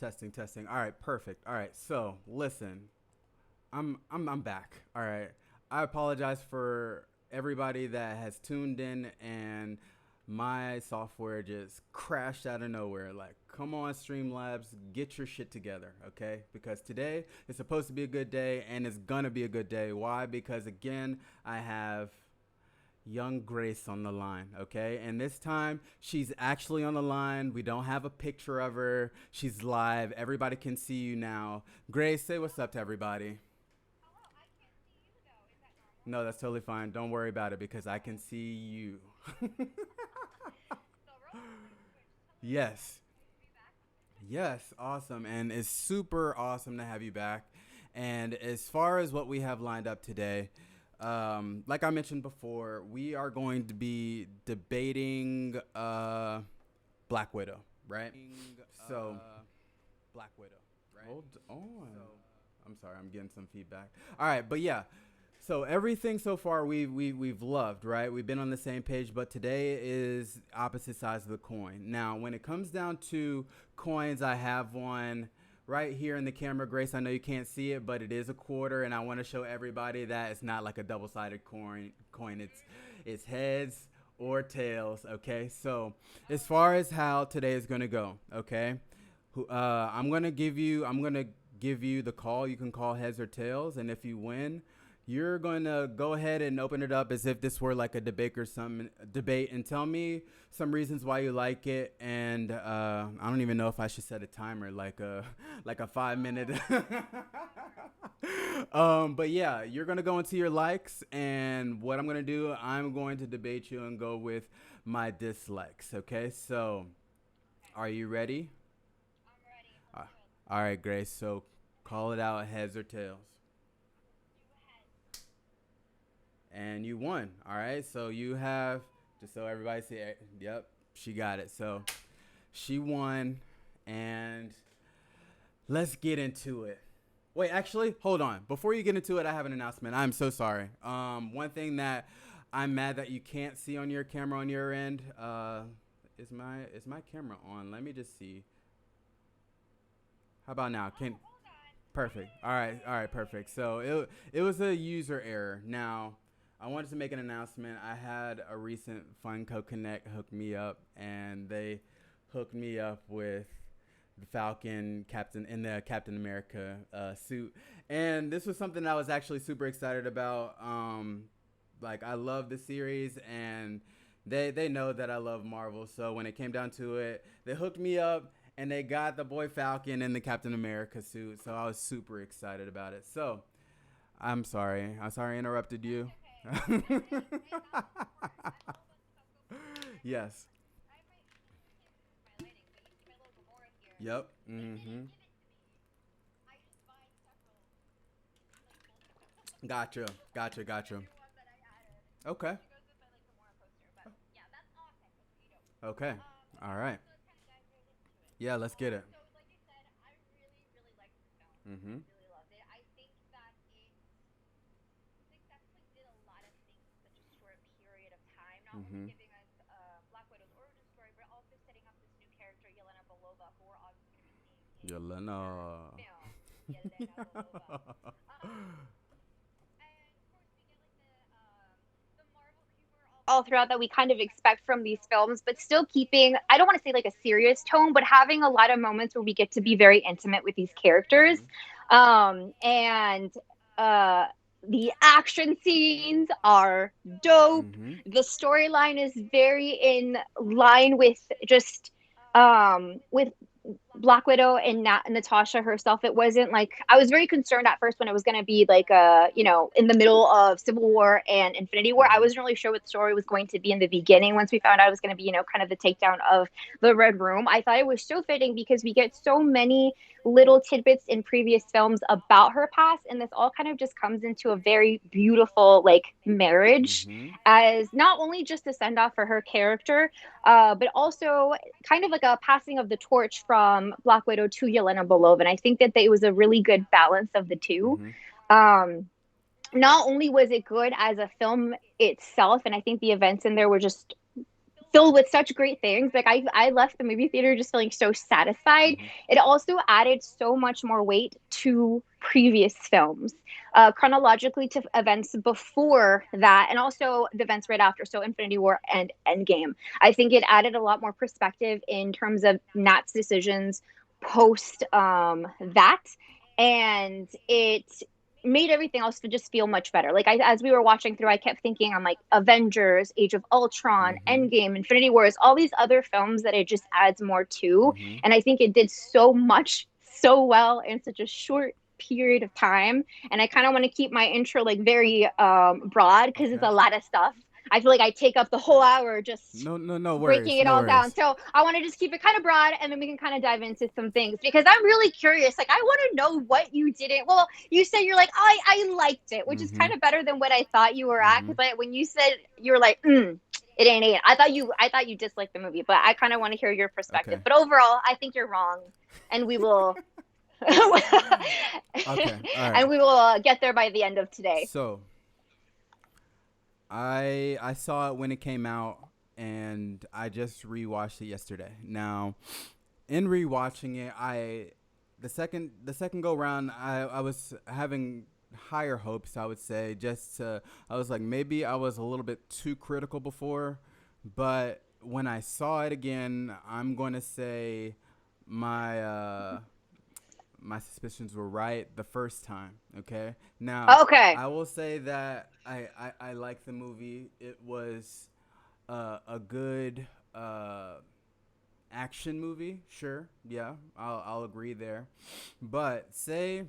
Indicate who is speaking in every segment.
Speaker 1: Testing, testing. All right, perfect. All right, so listen, I'm back. All right, I apologize for everybody that has tuned in and my software just crashed out of nowhere. Like, come on, Streamlabs, get your shit together, okay? Because today is supposed to be a good day, and it's gonna be a good day. Why? Because again, I have young Grace on the line, okay? And this time, she's actually on the line. We don't have a picture of her. She's live. Everybody can see you now. Grace, say what's up to everybody. No, that's totally fine. Don't worry about it because I can see you. Yes. Yes, awesome. And it's super awesome to have you back. And as far as what we have lined up today, like I mentioned before, we are going to be debating Black Widow, right? So, Black Widow, right? Hold on. I'm sorry, I'm getting some feedback. All right, but yeah. So everything so far we've loved, right? We've been on the same page, but today is opposite sides of the coin. Now, when it comes down to coins, I have one right here in the camera. Grace, I know you can't see it, but it is a quarter, and I want to show everybody that it's not like a double-sided coin. It's heads or tails. Okay. So as far as how today is gonna go, okay, I'm gonna give you the call. You can call heads or tails, and if you win, you're going to go ahead and open it up as if this were like a debate or some debate and tell me some reasons why you like it. And I don't even know if I should set a timer, like a 5 minute. But yeah, you're going to go into your likes, and what I'm going to do, I'm going to debate you and go with my dislikes. Okay. So are you ready? Uh, all right, Grace. So call it out, heads or tails. And you won. All right. So you have, just so everybody see, yep, she got it. So she won. And let's get into it. Wait, actually, hold on. Before you get into it, I have an announcement. I'm so sorry. One thing that I'm mad that you can't see on your camera on your end. Is my camera on? Let me just see. How about now? Can Perfect. All right, perfect. So it was a user error. Now, I wanted to make an announcement. I had a recent Funko Connect hook me up, and they hooked me up with the Falcon Captain in the Captain America suit, and this was something I was actually super excited about. Like I love the series, and they know that I love Marvel. So when it came down to it, they hooked me up and they got the boy Falcon in the Captain America suit. So I was super excited about it. So I'm sorry. I'm sorry I interrupted you. Yes. Yep. Mm-hmm. Gotcha. Gotcha. Gotcha. Okay. Okay. All right. Yeah, let's get it. Mm-hmm. Mm-hmm. Yelena.
Speaker 2: all throughout that we kind of expect from these films, but still keeping, I don't want to say like a serious tone, but having a lot of moments where we get to be very intimate with these characters.
Speaker 1: Mm-hmm.
Speaker 2: And the action scenes are dope.
Speaker 1: Mm-hmm.
Speaker 2: The storyline is very in line with just with Black Widow and Natasha herself. It wasn't like I was very concerned at first when it was going to be like in the middle of Civil War and Infinity War. I
Speaker 1: Mm-hmm.
Speaker 2: wasn't really sure what the story was going to be in the beginning. Once we found out it was going to be kind of the takedown of the Red Room, I thought it was so fitting because we get so many little tidbits in previous films about her past, and this all kind of just comes into a very beautiful like marriage
Speaker 1: Mm-hmm.
Speaker 2: as not only just a send off for her character, but also kind of like a passing of the torch from Black Widow to Yelena Belova. And I think that it was a really good balance of the two.
Speaker 1: Mm-hmm.
Speaker 2: Um, Not only was it good as a film itself, and I think the events in there were just filled with such great things. Like I left the movie theater just feeling so satisfied.
Speaker 1: Mm-hmm.
Speaker 2: It also added so much more weight to previous films, chronologically to events before that, and also the events right after. So Infinity War and Endgame. I think it added a lot more perspective in terms of Nat's decisions post that, and it made everything else to just feel much better. Like as we were watching through, I kept thinking on like Avengers, Age of Ultron,
Speaker 1: Mm-hmm.
Speaker 2: Endgame, Infinity Wars, all these other films that it just adds more to.
Speaker 1: Mm-hmm.
Speaker 2: And I think it did so much so well in such a short period of time. And I kind of want to keep my intro like very broad because it's
Speaker 1: Okay.
Speaker 2: a lot of stuff. I feel like I take up the whole hour just
Speaker 1: No, no, no
Speaker 2: breaking
Speaker 1: worries.
Speaker 2: it
Speaker 1: No
Speaker 2: all down.
Speaker 1: worries.
Speaker 2: So I want to just keep it kind of broad and then we can kind of dive into some things because I'm really curious. Like, I want to know what you didn't. Well, you said you're like, I liked it, which is
Speaker 1: Mm-hmm.
Speaker 2: kind of better than what I thought you were at.
Speaker 1: Mm-hmm.
Speaker 2: Because when you said you were like, it ain't it. I thought you disliked the movie, but I kind of want to hear your perspective.
Speaker 1: Okay.
Speaker 2: But overall, I think you're wrong, and we will.
Speaker 1: Okay. All right.
Speaker 2: And we will get there by the end of today.
Speaker 1: So I saw it when it came out, and I just rewatched it yesterday. Now, in rewatching it, the second go round, I was having higher hopes. I would say I was like, maybe I was a little bit too critical before, but when I saw it again, I'm going to say my my suspicions were right the first time. Okay. Now,
Speaker 2: Okay.
Speaker 1: I will say that I like the movie. It was a good action movie. Sure. Yeah. I'll agree there. But say,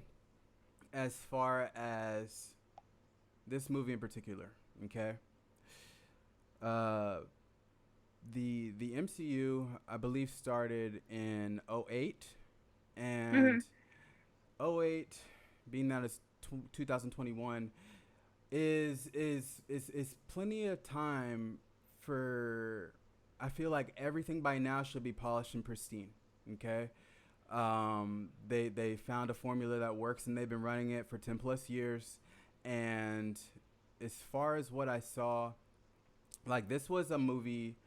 Speaker 1: as far as this movie in particular, okay? Uh, the MCU, I believe, started in '08,
Speaker 2: Hmm.
Speaker 1: and '08, being that it's 2021, is plenty of time for. I feel like everything by now should be polished and pristine. Okay, they found a formula that works, and they've been running it for 10 plus years. And as far as what I saw, like, this was a movie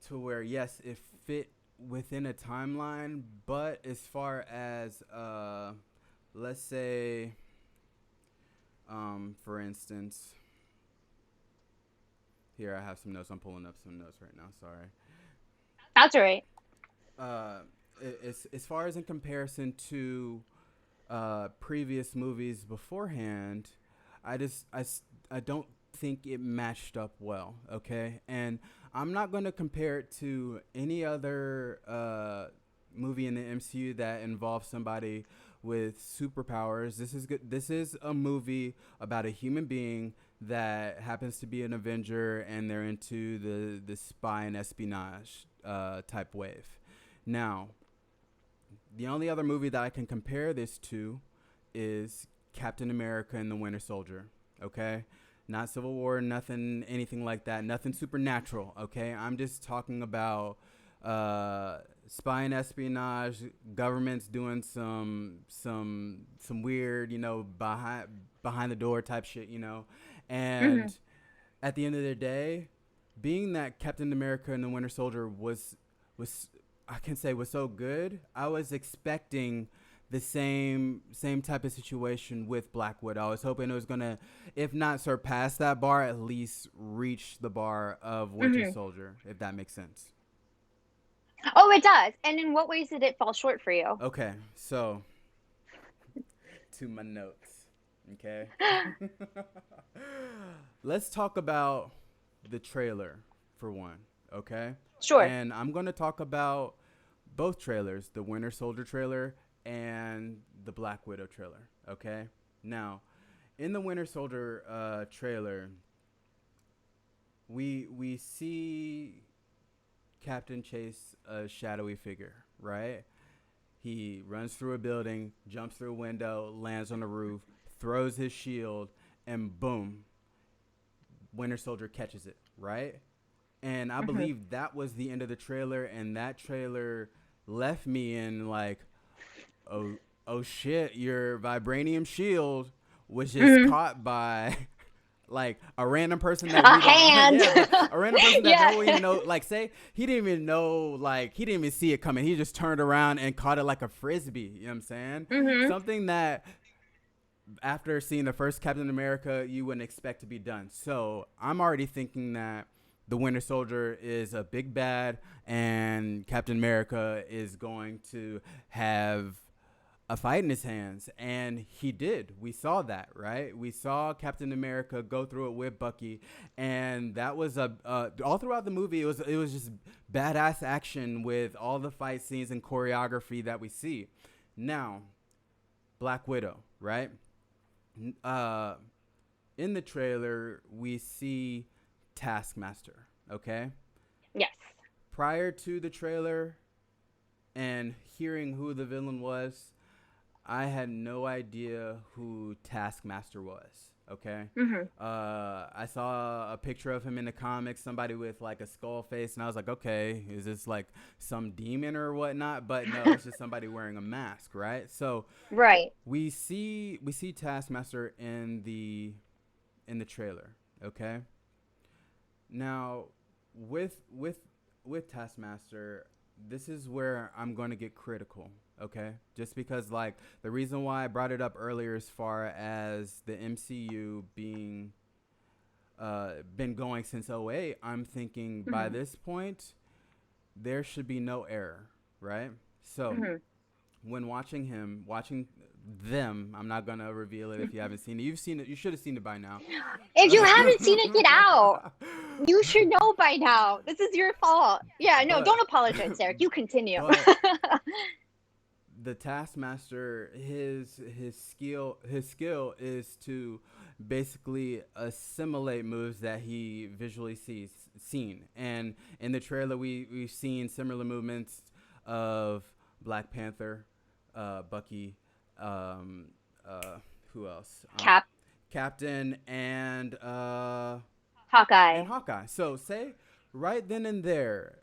Speaker 1: to where, yes, it fit within a timeline, but as far as let's say, for instance, here I have some notes. I'm pulling up some notes right now. Sorry.
Speaker 2: That's all right.
Speaker 1: Uh, as far as in comparison to previous movies beforehand, I don't think it matched up well. Okay, and I'm not going to compare it to any other movie in the MCU that involves somebody with superpowers. This is good. This is a movie about a human being that happens to be an Avenger, and they're into the spy and espionage type wave. Now, the only other movie that I can compare this to is Captain America and the Winter Soldier. Okay, not Civil War, nothing, anything like that, nothing supernatural. Okay, I'm just talking about spy and espionage, governments doing some weird, behind the door type shit,
Speaker 2: Hmm.
Speaker 1: and at the end of the day, being that Captain America and the Winter Soldier was I can say was so good, I was expecting the same type of situation with Black Widow. I was hoping it was gonna, if not surpass that bar, at least reach the bar of Winter
Speaker 2: Hmm.
Speaker 1: Soldier, if that makes sense.
Speaker 2: Oh, it does. And in what ways did it fall short for you?
Speaker 1: Okay, so to my notes. Okay. Let's talk about the trailer for one, okay?
Speaker 2: Sure.
Speaker 1: And I'm going to talk about both trailers, the Winter Soldier trailer and the Black Widow trailer, okay? Now, in the Winter Soldier trailer, we see Captain chase a shadowy figure, right? He runs through a building, jumps through a window, lands on the roof, throws his shield, and boom, Winter Soldier catches it, right? And I
Speaker 2: Hmm.
Speaker 1: believe that was the end of the trailer, and that trailer left me in like, oh, oh shit, your vibranium shield was just
Speaker 2: Hmm.
Speaker 1: caught by like a random person that
Speaker 2: A
Speaker 1: we don't,
Speaker 2: hand.
Speaker 1: yeah, a random person that
Speaker 2: Yeah.
Speaker 1: don't even know, like say he didn't even know, like he didn't even see it coming. He just turned around and caught it like a frisbee. You know what I'm saying?
Speaker 2: Mhm.
Speaker 1: Something that after seeing the first Captain America, you wouldn't expect to be done. So I'm already thinking that the Winter Soldier is a big bad, and Captain America is going to have a fight in his hands, and he did. We saw that, right? We saw Captain America go through it with Bucky, and that was a all throughout the movie. It was just badass action with all the fight scenes and choreography that we see. Now, Black Widow, right? Uh, in the trailer, we see Taskmaster. Okay,
Speaker 2: Yes.
Speaker 1: prior to the trailer and hearing who the villain was, I had no idea who Taskmaster was. Okay.
Speaker 2: Mhm.
Speaker 1: I saw a picture of him in the comics, somebody with like a skull face, and I was like, okay, is this like some demon or whatnot? But no, it's just somebody wearing a mask, right? So
Speaker 2: Right.
Speaker 1: we see Taskmaster in the trailer. Okay. Now, with Taskmaster, this is where I'm going to get critical, okay? Just because like the reason why I brought it up earlier as far as the MCU being been going since '08, I'm thinking by
Speaker 2: Mhm.
Speaker 1: this point there should be no error, right? So,
Speaker 2: Mhm.
Speaker 1: when watching them, I'm not gonna reveal it if you haven't seen it. You've seen it. You should have seen it by now.
Speaker 2: If you haven't seen it, get out. You should know by now. This is your fault. Yeah, no, don't
Speaker 1: but
Speaker 2: apologize, Eric. You continue.
Speaker 1: but the Taskmaster, his skill is to basically assimilate moves that he visually sees seen. And in the trailer, we've seen similar movements of Black Panther, Bucky, um, who else?
Speaker 2: Cap,
Speaker 1: Captain and
Speaker 2: Hawkeye.
Speaker 1: Hawkeye. So say right then and there,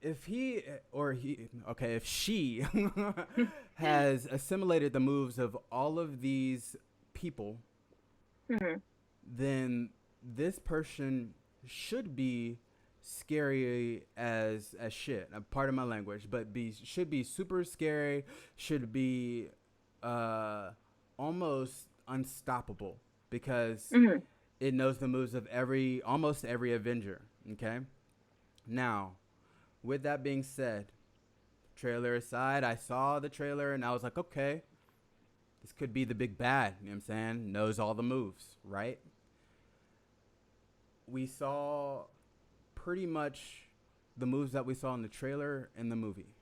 Speaker 1: if he or he okay, if she has assimilated the moves of all of these people,
Speaker 2: Mhm.
Speaker 1: then this person should be scary as shit. Part of my language, but be should be super scary. Should be uh, almost unstoppable because
Speaker 2: Mhm.
Speaker 1: it knows the moves of almost every Avenger. Okay, now with that being said, trailer aside, I saw the trailer and I was like, okay, this could be the big bad. You know what I'm saying? Knows all the moves, right? We saw pretty much the moves that we saw in the trailer in the movie.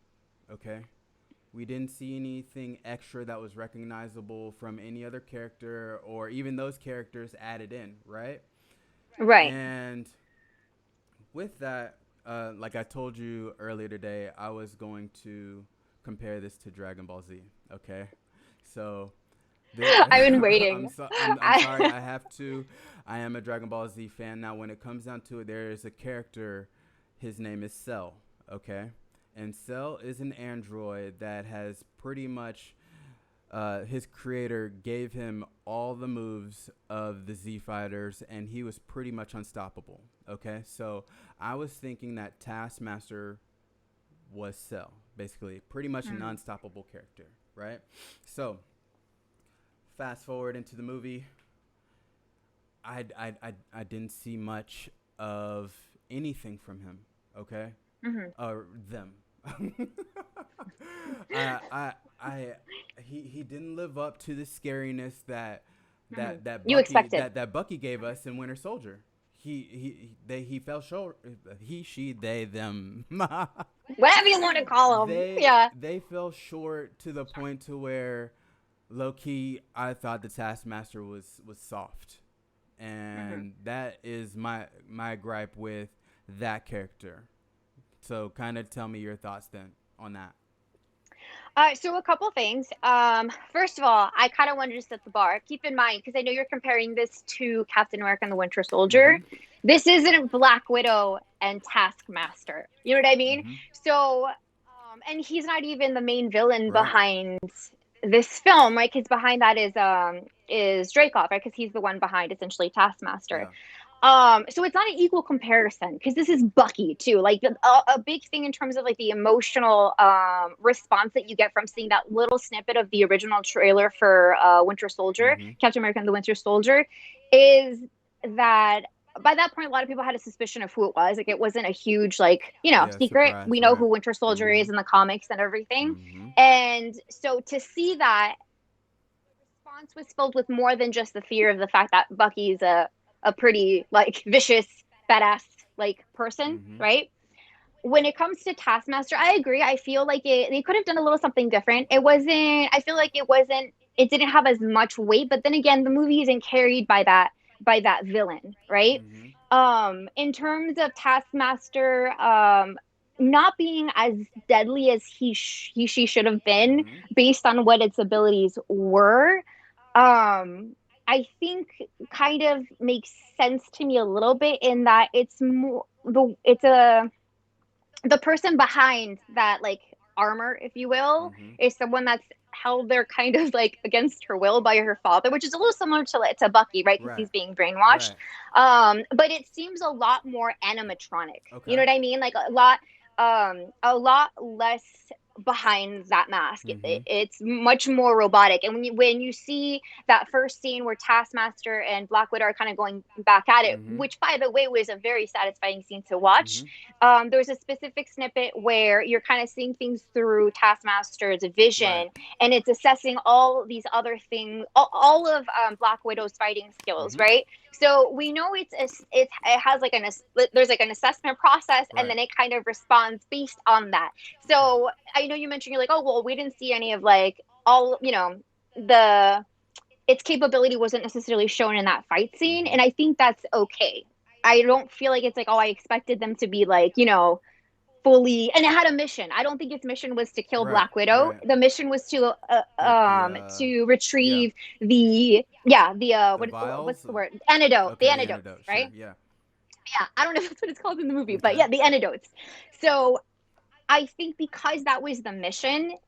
Speaker 1: Okay? We didn't see anything extra that was recognizable from any other character or even those characters added in, right?
Speaker 2: Right.
Speaker 1: And with that, like I told you earlier today, I was going to compare this to Dragon Ball Z. Okay, so
Speaker 2: I've been
Speaker 1: I'm,
Speaker 2: waiting.
Speaker 1: so, I'm
Speaker 2: I,
Speaker 1: sorry. I have to. I am a Dragon Ball Z fan now. When it comes down to it, there is a character. His name is Cell. Okay, and Cell is an android that has pretty much his creator gave him all the moves of the Z fighters, and he was pretty much unstoppable. Okay, so I was thinking that Taskmaster was Cell, basically, pretty much an
Speaker 2: Mhm.
Speaker 1: unstoppable character, right? So fast forward into the movie, I didn't see much of anything from him. Okay,
Speaker 2: Mhm.
Speaker 1: them. I I he didn't live up to the scariness that
Speaker 2: Mhm.
Speaker 1: that that
Speaker 2: You
Speaker 1: Bucky
Speaker 2: expected.
Speaker 1: that that Bucky gave us in Winter Soldier. He fell short. He she they them.
Speaker 2: Whatever you want to call them. Yeah.
Speaker 1: They fell short to the point to where low key I thought the Taskmaster was soft,
Speaker 2: Mhm.
Speaker 1: and that is my gripe with that character. So kind of tell me your thoughts then on that.
Speaker 2: So a couple things. First of all, I kind of wanted to set the bar. Keep in mind, because I know you're comparing this to Captain America and the Winter Soldier.
Speaker 1: Mm-hmm.
Speaker 2: This isn't Black Widow and Taskmaster. You know what I mean?
Speaker 1: Mm-hmm.
Speaker 2: So, and he's not even the main villain
Speaker 1: Right.
Speaker 2: behind this film, right? Because behind that is Dreykov, right? Because he's the one behind essentially Taskmaster.
Speaker 1: Yeah.
Speaker 2: So it's not an equal comparison because this is Bucky too. Like a big thing in terms of like the emotional response that you get from seeing that little snippet of the original trailer for Winter Soldier,
Speaker 1: Mm-hmm.
Speaker 2: Captain America and the Winter Soldier, is that by that point a lot of people had a suspicion of who it was. Like it wasn't a huge like
Speaker 1: Yeah.
Speaker 2: secret.
Speaker 1: Surprise.
Speaker 2: We know
Speaker 1: Right.
Speaker 2: who Winter Soldier
Speaker 1: Mm-hmm.
Speaker 2: is in the comics and everything.
Speaker 1: Mm-hmm.
Speaker 2: And so to see that response was filled with more than just the fear of the fact that Bucky's a pretty like vicious badass like person,
Speaker 1: Mm-hmm.
Speaker 2: right? When it comes to Taskmaster, I agree. I feel like they could have done a little something different. It wasn't. I feel like it wasn't. It didn't have as much weight. But then again, the movie isn't carried by that villain, right?
Speaker 1: Mm-hmm.
Speaker 2: In terms of Taskmaster, not being as deadly as he she should have been
Speaker 1: Mm-hmm.
Speaker 2: based on what its abilities were. I think kind of makes sense to me a little bit in that it's more it's a the person behind that like armor, if you will,
Speaker 1: Mm-hmm.
Speaker 2: is someone that's held there kind of like against her will by her father, which is a little similar to Bucky, right? Because
Speaker 1: Right.
Speaker 2: he's being brainwashed.
Speaker 1: Right.
Speaker 2: But it seems a lot more animatronic. You
Speaker 1: Okay.
Speaker 2: know what I mean? Like a lot less behind that mask.
Speaker 1: Mm-hmm.
Speaker 2: It's much more robotic. And when you see that first scene where Taskmaster and Black Widow are kind of going back at it,
Speaker 1: Mm-hmm.
Speaker 2: which by the way was a very satisfying scene to watch.
Speaker 1: Mm-hmm.
Speaker 2: There's a specific snippet where you're kind of seeing things through Taskmaster's
Speaker 1: Right.
Speaker 2: vision, and it's assessing all these other things, all of Black Widow's fighting skills,
Speaker 1: Mm-hmm.
Speaker 2: right? So we know it has like there's like an assessment process, and
Speaker 1: Right.
Speaker 2: then it kind of responds based on that. So I know you mentioned you're like, oh well, we didn't see any of like all the its capability wasn't necessarily shown in that fight scene,
Speaker 1: Mm-hmm.
Speaker 2: and I think that's okay. I don't feel like it's like, oh, I expected them to be like, fully, and it had a mission. I don't think its mission was to kill
Speaker 1: Right.
Speaker 2: Black Widow.
Speaker 1: Right.
Speaker 2: The mission was
Speaker 1: Get the
Speaker 2: to
Speaker 1: yeah,
Speaker 2: retrieve the
Speaker 1: the
Speaker 2: what's
Speaker 1: vials.
Speaker 2: the word? Antidote. The
Speaker 1: Okay, the
Speaker 2: antidotes,
Speaker 1: antidote. Sure.
Speaker 2: right?
Speaker 1: Yeah.
Speaker 2: Yeah, I don't know if that's what it's called in the movie, but
Speaker 1: Okay.
Speaker 2: yeah, the antidotes. So I think because that was the mission,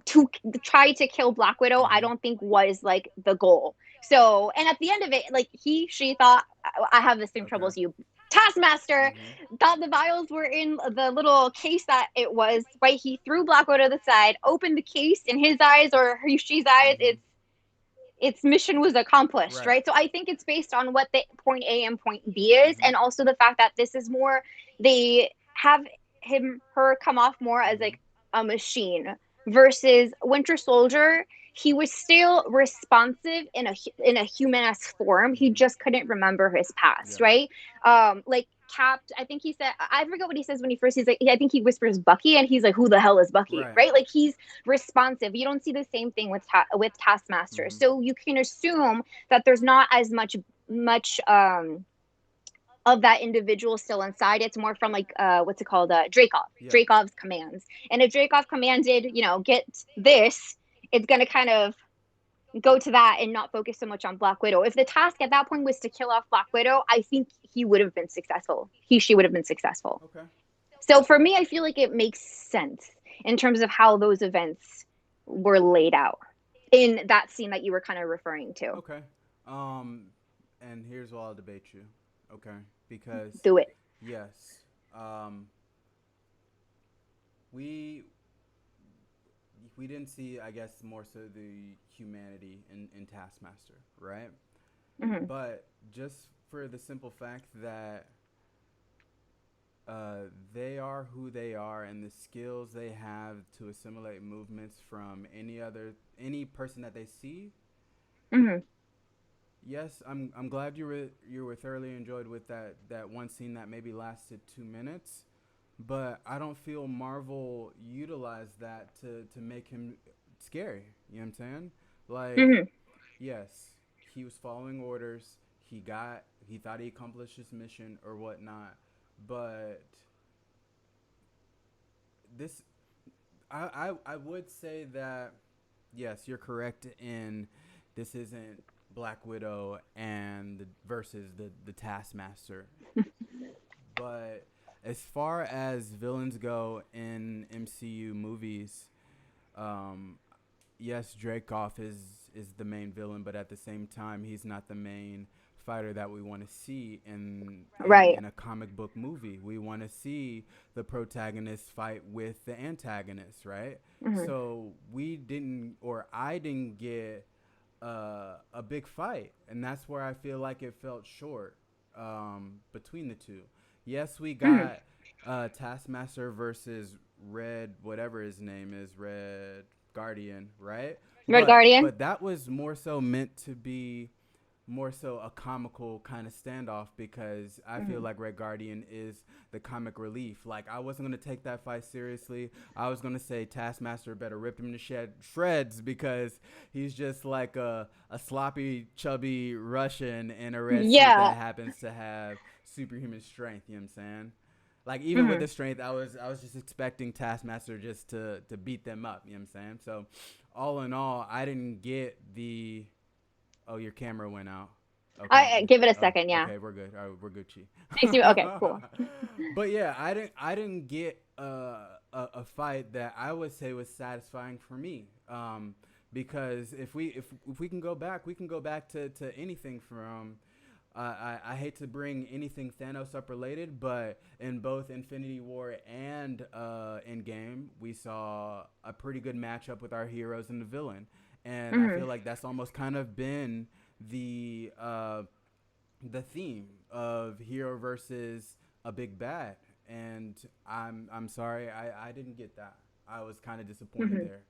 Speaker 2: to try to kill Black Widow, I
Speaker 1: Mm-hmm.
Speaker 2: don't think was like the goal. So, and at the end of it, like she thought, I have the same trouble
Speaker 1: Okay.
Speaker 2: as you. Taskmaster
Speaker 1: Mm-hmm.
Speaker 2: thought the vials were in the little case that it was, right? He threw Black Widow to the side, opened the case in his eyes or she's eyes.
Speaker 1: Mm-hmm.
Speaker 2: Its mission was accomplished,
Speaker 1: Right.
Speaker 2: right? So I think it's based on what the point A and point B is,
Speaker 1: Mm-hmm.
Speaker 2: and also the fact that this is more they have her come off more as
Speaker 1: Mm-hmm.
Speaker 2: like a machine versus Winter Soldier. He was still responsive in a human form. He
Speaker 1: Mm-hmm.
Speaker 2: just couldn't remember his past,
Speaker 1: Yeah.
Speaker 2: right? Like Cap, I think he said, I forget what he says when he first, he's like, I think he whispers Bucky, and he's like, who the hell is Bucky,
Speaker 1: Right.
Speaker 2: right? Like he's responsive. You don't see the same thing with with Taskmaster,
Speaker 1: Mm-hmm.
Speaker 2: so you can assume that there's not as much of that individual still inside. It's more from like what's it called,
Speaker 1: Yeah.
Speaker 2: Dreykov's commands. And if Dreykov commanded, get this, it's going to kind of go to that and not focus so much on Black Widow. If the task at that point was to kill off Black Widow, I think he would have been successful. She would have been successful.
Speaker 1: Okay.
Speaker 2: So for me, I feel like it makes sense in terms of how those events were laid out in that scene that you were kind of referring to.
Speaker 1: Okay. Um, and here's why I'll debate you. Okay. Because
Speaker 2: Do it.
Speaker 1: yes, um, we we didn't see, I guess, more so the humanity in Taskmaster, right?
Speaker 2: Mm-hmm.
Speaker 1: But just for the simple fact that they are who they are and the skills they have to assimilate movements from any person that they see.
Speaker 2: Mm-hmm.
Speaker 1: Yes, I'm glad you were thoroughly enjoyed with that one scene that maybe lasted 2 minutes, but I don't feel Marvel utilized that to make him scary. You know what I'm saying? Like,
Speaker 2: Mm-hmm.
Speaker 1: yes, he was following orders. He thought he accomplished his mission or whatnot, but this I would say that yes, you're correct in this isn't Black Widow versus the Taskmaster. But as far as villains go in MCU movies, um, yes, Dreykov is the main villain, but at the same time, he's not the main fighter that we want to see
Speaker 2: Right.
Speaker 1: in a comic book movie. We want to see the protagonist fight with the antagonist, right?
Speaker 2: Hmm.
Speaker 1: So we didn't, or I didn't get a big fight, and that's where I feel like it felt short between the two. Yes, we
Speaker 2: Hmm.
Speaker 1: got Taskmaster versus Red, whatever his name is, Red Guardian, right?
Speaker 2: Red
Speaker 1: But
Speaker 2: Guardian.
Speaker 1: but that was more so meant to be more so a comical kind of standoff because I feel
Speaker 2: Hmm.
Speaker 1: like Red Guardian is the comic relief. Like I wasn't gonna take that fight seriously. I was gonna say Taskmaster better rip him to shreds because he's just like a sloppy, chubby Russian in a red suit
Speaker 2: Yeah.
Speaker 1: that happens to have superhuman strength. You know what I'm saying? Like even with
Speaker 2: Hmm.
Speaker 1: the strength, I was just expecting Taskmaster just to beat them up. You know what I'm saying? So all in all, I didn't get the. Oh, your camera went out. Okay.
Speaker 2: I give it a
Speaker 1: Oh,
Speaker 2: second. Yeah.
Speaker 1: okay. We're good. All right, we're Gucci.
Speaker 2: Okay. Cool.
Speaker 1: But yeah, I didn't get a fight that I would say was satisfying for me. Because if we can go back, we can go back to anything from. I hate to bring anything Thanos up related, but in both Infinity War and Endgame, we saw a pretty good matchup with our heroes and the villain, and I
Speaker 2: Hmm.
Speaker 1: feel like that's almost kind of been the uh, the theme of hero versus a big bad. And I'm sorry, I didn't get that. I was kind of disappointed
Speaker 2: Hmm.
Speaker 1: there.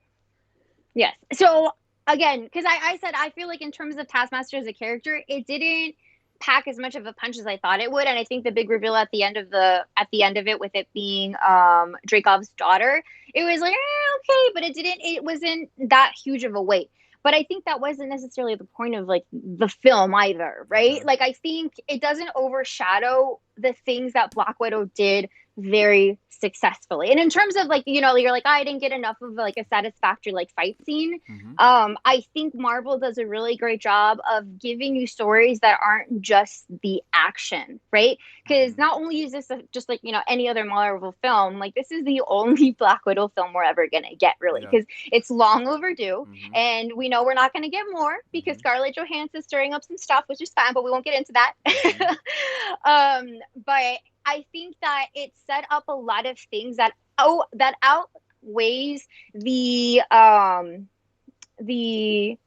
Speaker 2: Yes. So again, because I said I feel like in terms of Taskmaster as a character, it didn't pack as much of a punch as I thought it would. And I think the big reveal at the end of it, with it being Dreykov's daughter, it was like okay, but it wasn't that huge of a weight. But I think that wasn't necessarily the point of like the film either, right?
Speaker 1: Okay.
Speaker 2: Like I think it doesn't overshadow the things that Black Widow did very successfully. And in terms of like, you're like, I didn't get enough of like a satisfactory like fight scene.
Speaker 1: Mm-hmm.
Speaker 2: I think Marvel does a really great job of giving you stories that aren't just the action, right? Because
Speaker 1: Mm-hmm.
Speaker 2: not only is this just like, any other Marvel film, like this is the only Black Widow film we're ever going to get, really,
Speaker 1: Yeah.
Speaker 2: because it's long overdue.
Speaker 1: Mm-hmm.
Speaker 2: And we know we're not going to get more because
Speaker 1: Mm-hmm.
Speaker 2: Scarlett Johansson's stirring up some stuff, which is fine, but we won't get into that.
Speaker 1: Mm-hmm.
Speaker 2: But I think that it set up a lot of things that outweighs the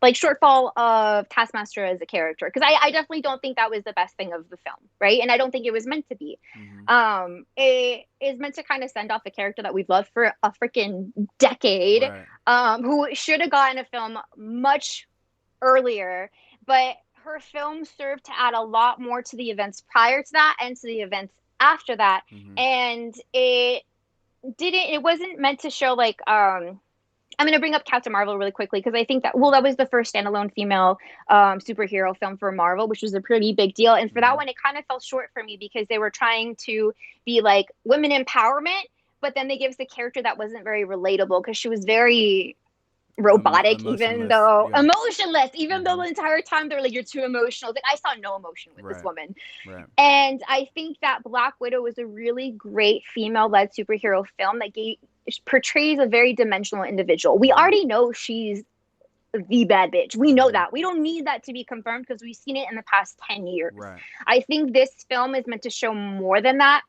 Speaker 2: like shortfall of Taskmaster as a character, because I definitely don't think that was the best thing of the film, right? And I don't think it was meant to be.
Speaker 1: Mm-hmm.
Speaker 2: It is meant to kind of send off a character that we've loved for a freaking decade,
Speaker 1: Right.
Speaker 2: who should have gotten a film much earlier, but her film served to add a lot more to the events prior to that and to the events after that.
Speaker 1: Mm-hmm.
Speaker 2: And it wasn't meant to show like I'm going to bring up Captain Marvel really quickly because I think that, well, that was the first standalone female superhero film for Marvel, which was a pretty big deal. And for that
Speaker 1: Mm-hmm.
Speaker 2: one, it kind of fell short for me because they were trying to be like women empowerment, but then they gave us a character that wasn't very relatable because she was very robotic, even
Speaker 1: Emotionless.
Speaker 2: though
Speaker 1: Yeah.
Speaker 2: emotionless, even though
Speaker 1: Mm-hmm.
Speaker 2: the entire time they're like, you're too emotional. Like, I saw no emotion with this
Speaker 1: Right.
Speaker 2: woman.
Speaker 1: Right.
Speaker 2: And I think that Black Widow was a really great female led superhero film that portrays a very dimensional individual. We
Speaker 1: Mm-hmm.
Speaker 2: already know she's the bad bitch. We know
Speaker 1: Mm-hmm.
Speaker 2: that. We don't need that to be confirmed because we've seen it in the past 10 years.
Speaker 1: Right.
Speaker 2: I think this film is meant to show more than that.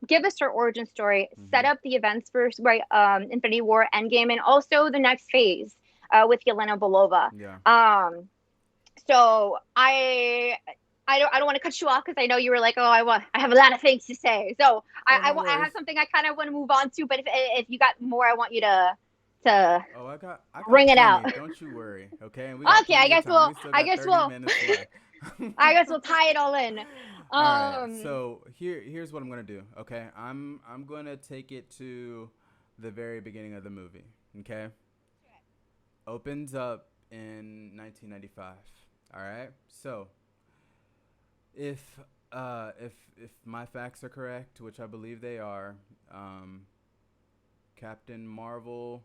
Speaker 2: Give us her origin story,
Speaker 1: Mm-hmm.
Speaker 2: set up the events for right, Infinity War, Endgame, and also the next phase with Yelena Belova.
Speaker 1: Yeah.
Speaker 2: Um, so I don't want to cut you off because I know you were like, oh, I have a lot of things to say. So
Speaker 1: Oh, no
Speaker 2: I have
Speaker 1: worries.
Speaker 2: something I kind of want to move on to, but if you got more, I want you to
Speaker 1: Oh, I got
Speaker 2: bring it out.
Speaker 1: plenty. Don't you worry. Okay, and we got
Speaker 2: Okay, I
Speaker 1: plenty of
Speaker 2: guess
Speaker 1: time.
Speaker 2: we'll
Speaker 1: We still
Speaker 2: I
Speaker 1: got
Speaker 2: guess
Speaker 1: 30
Speaker 2: we'll
Speaker 1: minutes left.
Speaker 2: I guess we'll tie it all in.
Speaker 1: All right.
Speaker 2: Um,
Speaker 1: So here's what I'm gonna do. Okay, I'm gonna take it to the very beginning of the movie. Okay, opens up in 1995. All right. So if if my facts are correct, which I believe they are, um, Captain Marvel,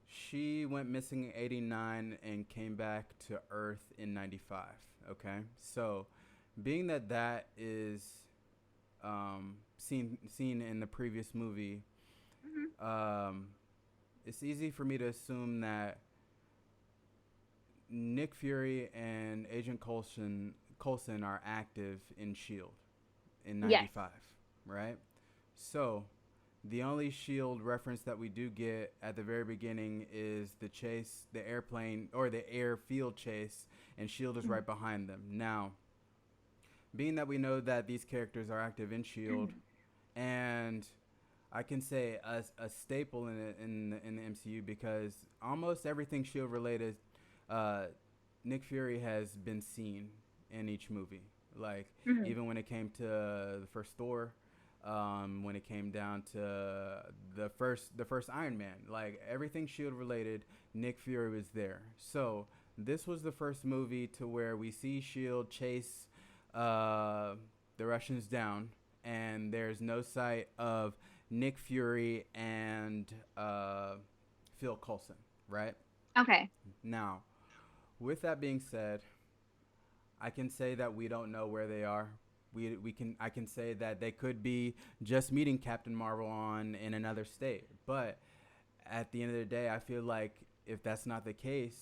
Speaker 1: she went missing in 89 and came back to Earth in 95. Okay, so being that that is seen in the previous movie, um, it's easy for me to assume that Nick Fury and Agent Coulson are active in Shield in
Speaker 2: Yes.
Speaker 1: '95, right? So the only Shield reference that we do get at the very beginning is the chase, the airplane or the airfield chase, and Shield is right behind them. Now, being that we know that these characters are active in Shield, and I can say a staple in the MCU because almost everything Shield related, uh, Nick Fury has been seen in each movie. Like
Speaker 2: Hmm.
Speaker 1: even when it came to the first Thor, when it came down to the first Iron Man, like everything Shield related, Nick Fury was there. So this was the first movie to where we see Shield chase uh, the Russians down, and there's no sight of Nick Fury and Phil Coulson, right?
Speaker 2: Okay.
Speaker 1: Now, with that being said, I can say that we don't know where they are. We can I can say that they could be just meeting Captain Marvel on in another state. But at the end of the day, I feel like if that's not the case,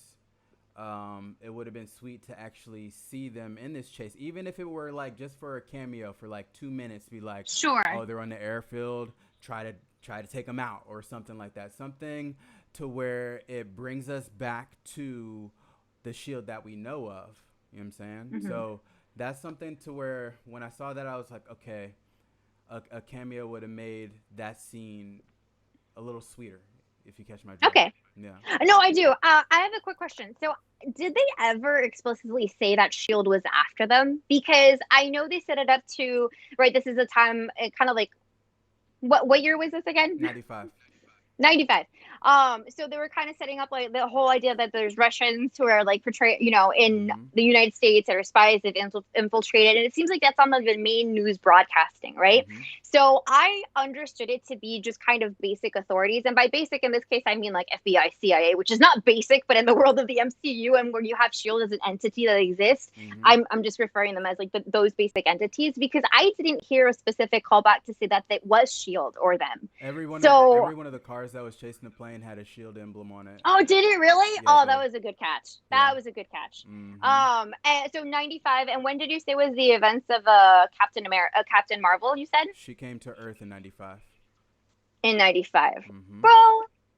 Speaker 1: it would have been sweet to actually see them in this chase, even if it were like just for a cameo for like 2 minutes. Be like,
Speaker 2: Sure.
Speaker 1: oh, they're on the airfield. Try to take them out or something like that. Something to where it brings us back to the Shield that we know of. You know what I'm saying?
Speaker 2: Hmm.
Speaker 1: So that's something to where when I saw that, I was like, okay, a cameo would have made that scene a little sweeter, if you catch my drift.
Speaker 2: Okay.
Speaker 1: Yeah.
Speaker 2: No, I do. I have a quick question. So, did they ever explicitly say that Shield was after them? Because I know they set it up to, right. This is a time, kind of like what year was this again?
Speaker 1: 95.
Speaker 2: 95. So they were kind of setting up like the whole idea that there's Russians who are like portrayed, in
Speaker 1: Mm-hmm.
Speaker 2: the United States that are spies that infiltrated. And it seems like that's on the main news broadcasting, right?
Speaker 1: Mm-hmm.
Speaker 2: So I understood it to be just kind of basic authorities. And by basic in this case, I mean like FBI, CIA, which is not basic, but in the world of the MCU and where you have SHIELD as an entity that exists,
Speaker 1: Mm-hmm.
Speaker 2: I'm just referring them as like those basic entities because I didn't hear a specific callback to say that it was SHIELD or them. So
Speaker 1: Every one of the cars that was chasing the plane had a shield emblem on it.
Speaker 2: oh, did it really?
Speaker 1: Yeah, it
Speaker 2: Oh, that
Speaker 1: did.
Speaker 2: was a good catch.
Speaker 1: Yeah.
Speaker 2: That was a good catch.
Speaker 1: Mm-hmm.
Speaker 2: And so 95, and when did you say was the events of Captain Marvel, you said?
Speaker 1: She came to Earth in '95.
Speaker 2: In 95.
Speaker 1: Mm-hmm.
Speaker 2: Bro,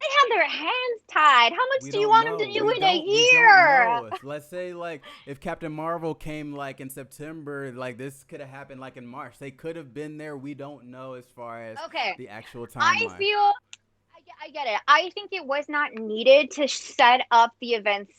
Speaker 2: they have their hands tied. How much
Speaker 1: We
Speaker 2: do you
Speaker 1: don't
Speaker 2: want them to
Speaker 1: know.
Speaker 2: do in a
Speaker 1: We don't
Speaker 2: year?
Speaker 1: know. Let's say like if Captain Marvel came like in September, like this could have happened like in March. They could have been there. We don't know as far as
Speaker 2: Okay.
Speaker 1: the actual
Speaker 2: I
Speaker 1: timeline.
Speaker 2: feel I get it. I think it was not needed to set up the events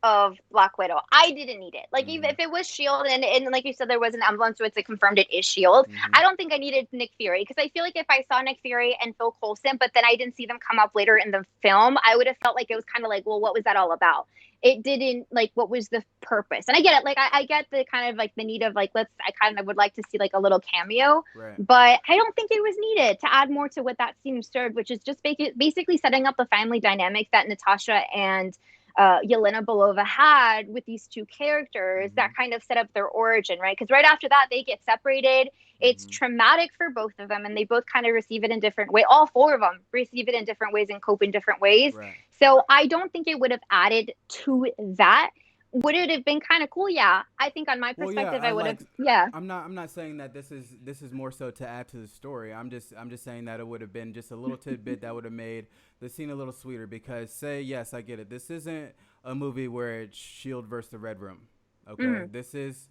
Speaker 2: of Black Widow. I didn't need it. Like even
Speaker 1: Mm-hmm.
Speaker 2: if it was Shield and like you said there was an emblem, so it's like confirmed it is Shield.
Speaker 1: Mm-hmm.
Speaker 2: I don't think I needed Nick Fury because I feel like if I saw Nick Fury and Phil Coulson, but then I didn't see them come up later in the film, I would have felt like it was kind of like, well, what was that all about? It didn't like what was the purpose? And I get it. Like I get the kind of like the need of like I kind of would like to see like a little cameo,
Speaker 1: Right.
Speaker 2: but I don't think it was needed to add more to what that scene served, which is just basically setting up the family dynamics that Natasha and Yelena Belova had with these two characters
Speaker 1: Mm-hmm.
Speaker 2: that kind of set up their origin, right? Because right after that, they get separated. It's
Speaker 1: Mm-hmm.
Speaker 2: traumatic for both of them, and they both kind of receive it in different ways. All four of them receive it in different ways and cope in different ways.
Speaker 1: Right.
Speaker 2: So I don't think it would have added to that. Would it have been kind of cool? Yeah, I think on my
Speaker 1: Well, yeah,
Speaker 2: perspective, I would have. Yeah.
Speaker 1: I'm not saying that this is more so to add to the story. I'm just saying that it would have been just a little tidbit that would have made the scene a little sweeter because say yes, I get it. This isn't a movie where it's Shield versus the Red Room. Okay?
Speaker 2: Mm,
Speaker 1: This is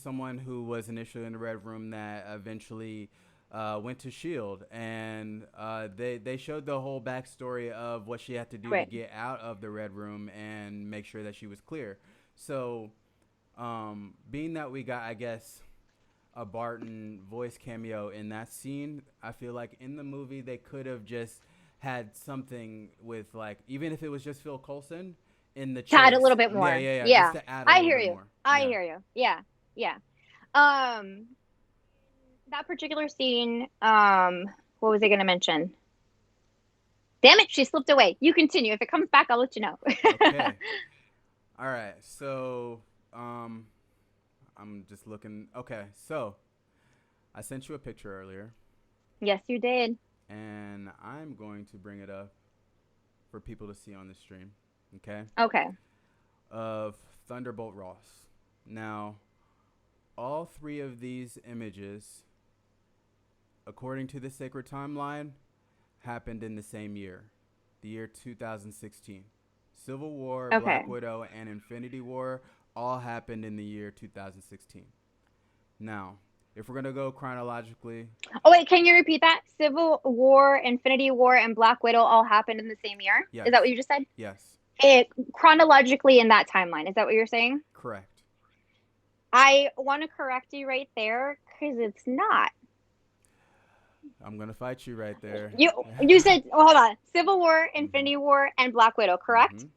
Speaker 1: someone who was initially in the Red Room that eventually went to Shield, and they showed the whole backstory of what she had to do to
Speaker 2: right.
Speaker 1: get out of the Red Room and make sure that she was clear. So, being that we got, I guess, a Barton voice cameo in that scene, I feel like in the movie they could have just had something with like, even if it was just Phil Coulson in the
Speaker 2: To add a
Speaker 1: chase.
Speaker 2: little bit
Speaker 1: Yeah,
Speaker 2: more.
Speaker 1: yeah, yeah, just
Speaker 2: Yeah,
Speaker 1: to add a
Speaker 2: I
Speaker 1: little
Speaker 2: hear
Speaker 1: bit
Speaker 2: you.
Speaker 1: more.
Speaker 2: I
Speaker 1: Yeah.
Speaker 2: hear you. Yeah, yeah. Um, that particular scene. What was I going to mention? Damn it, she slipped away. You continue. If it comes back, I'll let you know.
Speaker 1: Okay. All right. So, um, I'm just looking. Okay. So, I sent you a picture earlier,
Speaker 2: Yes, you did.
Speaker 1: and I'm going to bring it up for people to see on the stream. Okay,
Speaker 2: Okay.
Speaker 1: of Thunderbolt Ross. Now, all three of these images, according to the sacred timeline, happened in the same year, the year 2016. Civil War, Black
Speaker 2: Okay.
Speaker 1: Widow, and Infinity War all happened in the year 2016. Now, if we're going to go chronologically,
Speaker 2: Oh wait, can you repeat that? Civil War, Infinity War, and Black Widow all happened in the same year. Is
Speaker 1: yes,
Speaker 2: that what you just said?
Speaker 1: yes,
Speaker 2: It chronologically in that timeline. Is that what you're saying?
Speaker 1: correct.
Speaker 2: I want to correct you right there because it's not.
Speaker 1: I'm going to fight you right there.
Speaker 2: You said, well, hold on, Civil War,
Speaker 1: Mm-hmm.
Speaker 2: Infinity War, and Black Widow, correct?
Speaker 1: Mm-hmm.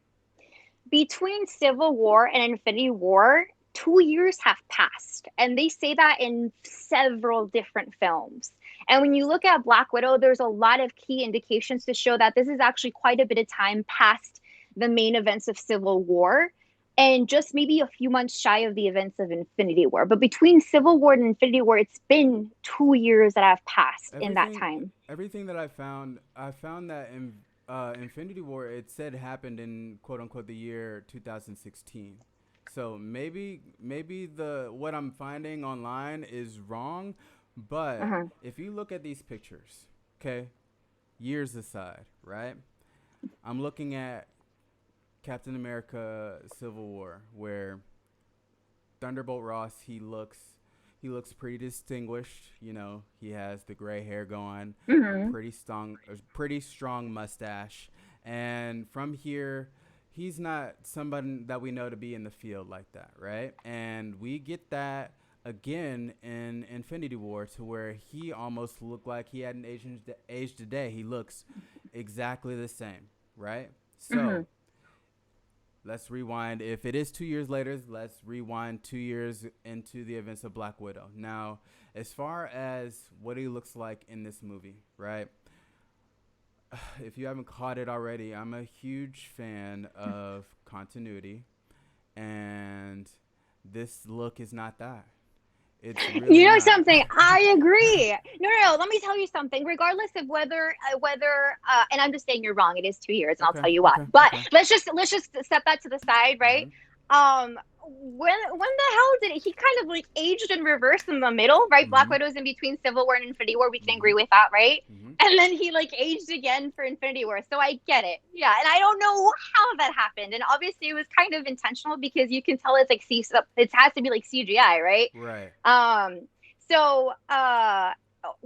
Speaker 2: Between Civil War and Infinity War, 2 years have passed. And they say that in several different films. And when you look at Black Widow, there's a lot of key indications to show that this is actually quite a bit of time past the main events of Civil War and just maybe a few months shy of the events of Infinity War. But between Civil War and Infinity War, it's been 2 years that have passed in that
Speaker 1: everything
Speaker 2: time.
Speaker 1: everything that I found that in Infinity War it said happened in quote unquote the year 2016. So maybe the what I'm finding online is wrong, but
Speaker 2: Uh-huh.
Speaker 1: if you look at these pictures, okay, years aside, right? I'm looking at Captain America Civil War where Thunderbolt Ross he looks pretty distinguished. You know, he has the gray hair going,
Speaker 2: Mm-hmm.
Speaker 1: a pretty strong mustache, and from here, he's not somebody that we know to be in the field like that, right? And we get that again in Infinity War, to where he almost looked like he hadn't aged a day. He looks exactly the same, right?
Speaker 2: Mm-hmm.
Speaker 1: So let's rewind. If it is 2 years later, let's rewind 2 years into the events of Black Widow. Now, as far as what he looks like in this movie, right? If you haven't caught it already, I'm a huge fan of continuity, and this look is not that. It's
Speaker 2: You
Speaker 1: really
Speaker 2: know
Speaker 1: not.
Speaker 2: something? I agree. No, no, no. Let me tell you something. Regardless of whether, and I'm just saying you're wrong. It is 2 years, and I'll
Speaker 1: Okay,
Speaker 2: tell you why.
Speaker 1: okay,
Speaker 2: But
Speaker 1: okay.
Speaker 2: let's just set that to the side, right?
Speaker 1: Mm-hmm.
Speaker 2: When the hell did it? He kind of like aged in reverse in the middle, right? Black
Speaker 1: Mm-hmm.
Speaker 2: Widow's in between Civil War and Infinity War. We can
Speaker 1: Mm-hmm.
Speaker 2: agree with that, right?
Speaker 1: Mm-hmm.
Speaker 2: And then he like aged again for Infinity War. So I get it. Yeah, and I don't know how that happened. And obviously it was kind of intentional because you can tell it's like it has to be like CGI, right?
Speaker 1: Right.
Speaker 2: Um, so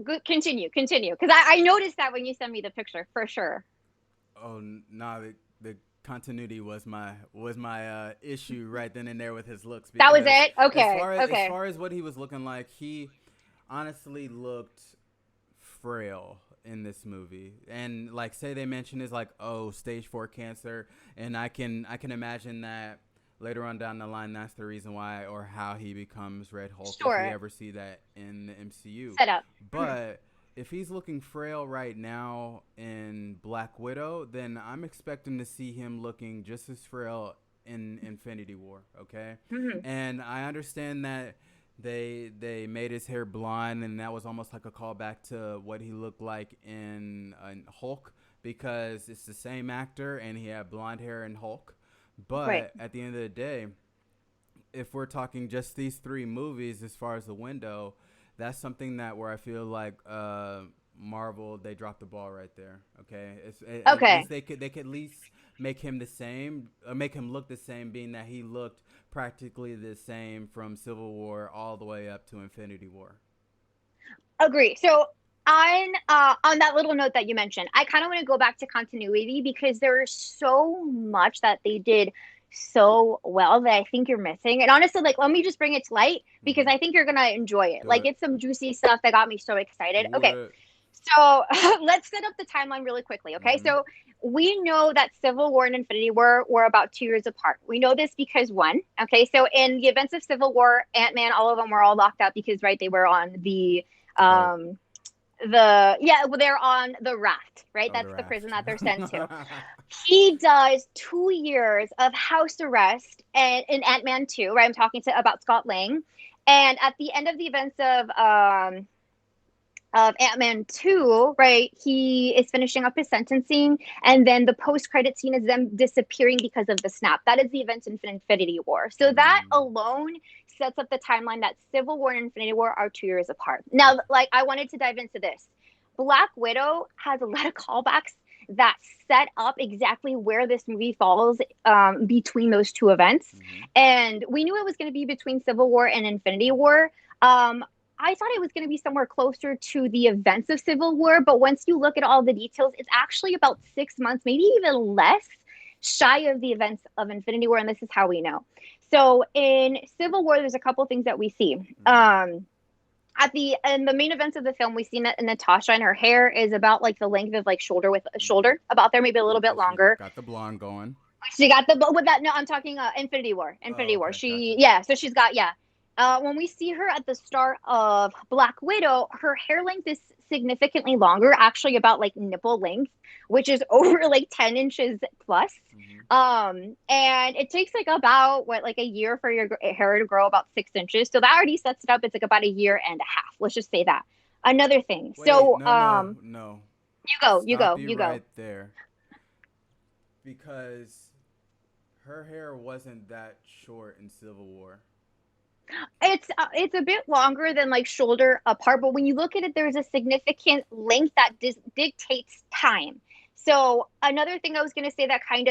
Speaker 2: good, continue, because I noticed that when you sent me the picture for sure.
Speaker 1: Oh, nah. The continuity was my issue right then and there with his looks,
Speaker 2: That was
Speaker 1: because
Speaker 2: it.
Speaker 1: as
Speaker 2: Okay,
Speaker 1: far as as
Speaker 2: okay,
Speaker 1: far as what he was looking like, he honestly looked frail in this movie. And like, say they mention is like, oh, stage 4 cancer, and I can imagine that later on down the line that's the reason why or how he becomes Red Hulk if we
Speaker 2: sure.
Speaker 1: ever see that in the MCU.
Speaker 2: Set up. Mhm.
Speaker 1: But if he's looking frail right now in Black Widow, then I'm expecting to see him looking just as frail in Infinity War, okay?
Speaker 2: Mhm.
Speaker 1: And I understand that they made his hair blonde, and that was almost like a callback to what he looked like in Hulk, because it's the same actor and he had blonde hair in Hulk.
Speaker 2: Right.
Speaker 1: But at the end of the day, if we're talking just these three movies as far as the window, that's something that where I feel like Marvel, they dropped the ball right there. Okay, at least
Speaker 2: Okay.
Speaker 1: they could at least make him the same, make him look the same, being that he looked practically the same from Civil War all the way up to Infinity War.
Speaker 2: Agree. So on that little note that you mentioned, I kind of want to go back to continuity because there is so much that they did so well that I think you're missing. And honestly, like let me just bring it to light because
Speaker 1: Mm-hmm.
Speaker 2: I think you're gonna enjoy it.
Speaker 1: Do
Speaker 2: Like
Speaker 1: it.
Speaker 2: it's some juicy stuff that got me so excited.
Speaker 1: Do
Speaker 2: Okay,
Speaker 1: it.
Speaker 2: so let's set up the timeline really quickly. Okay,
Speaker 1: Mm-hmm.
Speaker 2: so we know that Civil War and Infinity War were about 2 years apart. We know this because one, okay, so in the events of Civil War, Ant-Man, all of them were all locked up because right they were on
Speaker 1: The boat.
Speaker 2: um the yeah well, they're on the raft, right?
Speaker 1: Oh, the
Speaker 2: That's the prison
Speaker 1: raft.
Speaker 2: that they're sent to. He does 2 years of house arrest and in Ant-Man 2, right? I'm talking to about Scott Lang. And at the end of the events of Ant-Man 2, right? He is finishing up his sentencing, and then the post-credit scene is them disappearing because of the snap. That is the events in Infinity War. So that
Speaker 1: Mm,
Speaker 2: alone sets up the timeline that Civil War and Infinity War are 2 years apart. Now,
Speaker 1: okay.
Speaker 2: like I wanted to dive into this. Black Widow has a lot of callbacks that set up exactly where this movie falls between those two events.
Speaker 1: Mm-hmm.
Speaker 2: And we knew it was going to be between Civil War and Infinity War. Um, I thought it was going to be somewhere closer to the events of Civil War, but once you look at all the details, it's actually about 6 months, maybe even less, shy of the events of Infinity War, and this is how we know. So in Civil War, there's a couple things that we see.
Speaker 1: Mm-hmm.
Speaker 2: At the in the main events of the film, we see that Natasha and her hair is about like the length of like shoulder with a
Speaker 1: Mm-hmm.
Speaker 2: shoulder, about there, maybe a little bit
Speaker 1: Okay, she's
Speaker 2: longer.
Speaker 1: got the blonde going.
Speaker 2: She got the with that. No, I'm talking Infinity War.
Speaker 1: Oh,
Speaker 2: Infinity War.
Speaker 1: okay, gotcha.
Speaker 2: She yeah. So she's got yeah. When we see her at the start of Black Widow, her hair length is significantly longer, actually about like nipple length, which is over like 10 inches plus.
Speaker 1: Mm-hmm.
Speaker 2: And it takes like about what like a year for your hair to grow about 6 inches. So that already sets it up. It's like about a year and a half. Let's just say that. Another thing.
Speaker 1: Wait,
Speaker 2: So
Speaker 1: no, no, no.
Speaker 2: you go, you
Speaker 1: Stop
Speaker 2: go,
Speaker 1: you
Speaker 2: you go.
Speaker 1: right there. Because her hair wasn't that short in Civil War.
Speaker 2: It's a bit longer than like shoulder apart, but when you look at it, there's a significant length that dictates time. So another thing I was going to say that kind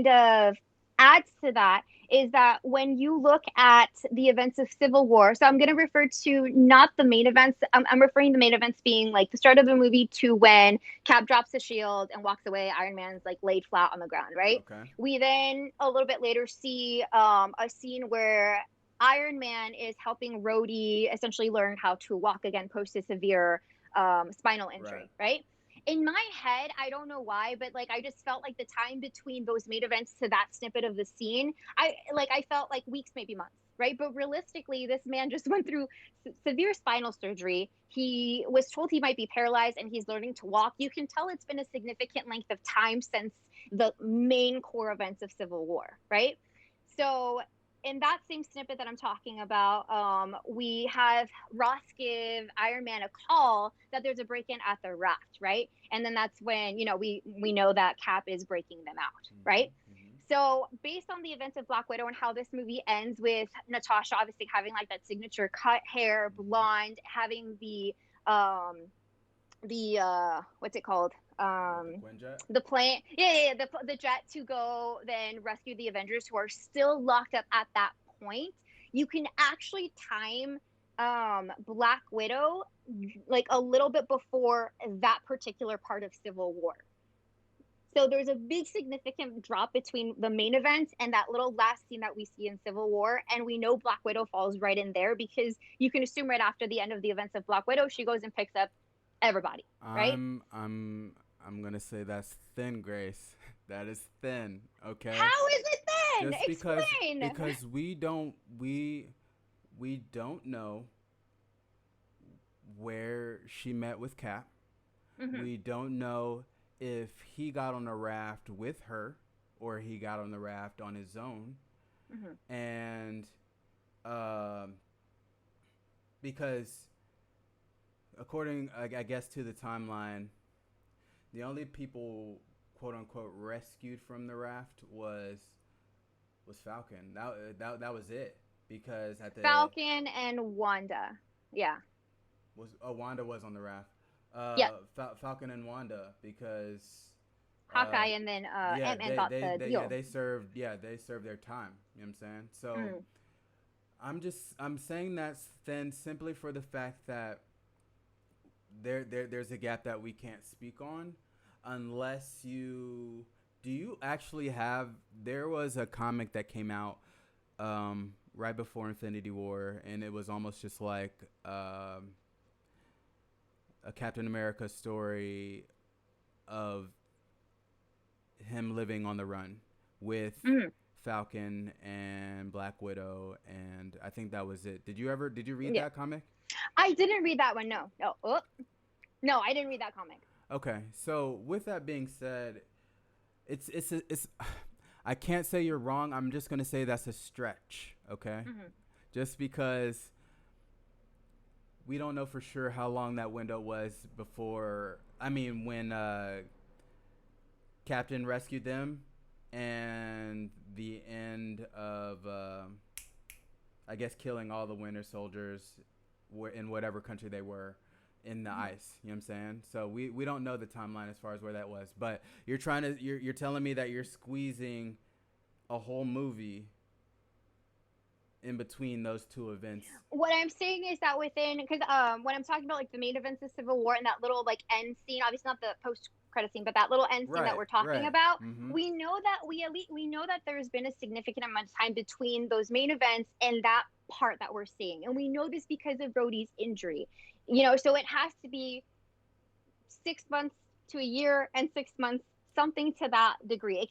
Speaker 2: of adds to that is that when you look at the events of Civil War, so I'm going to refer to not the main events. I'm referring to the main events being like the start of the movie to when Cap drops the shield and walks away. Iron Man's like laid flat on the ground, right?
Speaker 1: Okay.
Speaker 2: We then a little bit later see a scene where Iron Man is helping Rhodey essentially learn how to walk again post a severe spinal
Speaker 1: Right.
Speaker 2: injury, right? In my head, I don't know why, but like I just felt like the time between those main events to that snippet of the scene, I felt like weeks, maybe months, right? But realistically, this man just went through severe spinal surgery. He was told he might be paralyzed, and he's learning to walk. You can tell it's been a significant length of time since the main core events of Civil War, right? So in that same snippet that I'm talking about, we have Ross give Iron Man a call that there's a break in at the raft, right? And then that's when we know that Cap is breaking them out,
Speaker 1: Mm-hmm.
Speaker 2: right?
Speaker 1: Mm-hmm.
Speaker 2: So based on the events of Black Widow and how this movie ends with Natasha obviously having like that signature cut hair,
Speaker 1: Mm-hmm.
Speaker 2: blonde, having um the what's it called
Speaker 1: What, the Quinjet?
Speaker 2: the plane yeah, the jet to go then rescue the Avengers who are still locked up at that point. You can actually time Black Widow like a little bit before that particular part of Civil War. So there's a big significant drop between the main event and that little last scene that we see in Civil War. And we know Black Widow falls right in there because you can assume right after the end of the events of Black Widow, she goes and picks up everybody, right?
Speaker 1: I'm I'm I'm gonna say that's thin, Grace. That is thin, okay?
Speaker 2: How is it then?
Speaker 1: Just
Speaker 2: Explain.
Speaker 1: because we don't know where she met with Cap.
Speaker 2: Mm-hmm.
Speaker 1: We don't know if he got on a raft with her or he got on the raft on his own.
Speaker 2: Mm-hmm.
Speaker 1: And um, because according, I guess, to the timeline, the only people, quote unquote, rescued from the raft was Falcon. That was it. Because at the
Speaker 2: Falcon and Wanda. Yeah.
Speaker 1: was Wanda was on the raft.
Speaker 2: Yep.
Speaker 1: Falcon and Wanda because uh,
Speaker 2: Hawkeye and then
Speaker 1: yeah
Speaker 2: Ant Man got the deal.
Speaker 1: they served their time. You know what I'm saying? So
Speaker 2: Mm.
Speaker 1: I'm saying that's thin simply for the fact that there's a gap that we can't speak on unless you do you actually have there was a comic that came out right before Infinity War, and it was almost just like a Captain America story of him living on the run with
Speaker 2: Mm.
Speaker 1: Falcon and Black Widow, and I think that was it. Did you read
Speaker 2: Yeah.
Speaker 1: that comic?
Speaker 2: I didn't read that one. No. No. Oh. No, I didn't read that comic.
Speaker 1: Okay, so with that being said, it's I can't say you're wrong. I'm just gonna say that's a stretch. Okay,
Speaker 2: Mm-hmm.
Speaker 1: just because we don't know for sure how long that window was before. I mean, when Captain rescued them, and the end of, I guess, killing all the Winter Soldiers in whatever country they were in the ice. You know what I'm saying? So we don't know the timeline as far as where that was. But you're telling me that you're squeezing a whole movie in between those two events.
Speaker 2: What I'm saying is that within, because when I'm talking about like the main events of Civil War and that little like end scene, obviously not the post credit scene, but that little end scene that
Speaker 1: Right,
Speaker 2: we're talking
Speaker 1: right.
Speaker 2: about,
Speaker 1: Mm-hmm.
Speaker 2: we know that there's been a significant amount of time between those main events and that part that we're seeing, and we know this because of Rhodey's injury. So it has to be 6 months to a year and 6 months, something to that degree.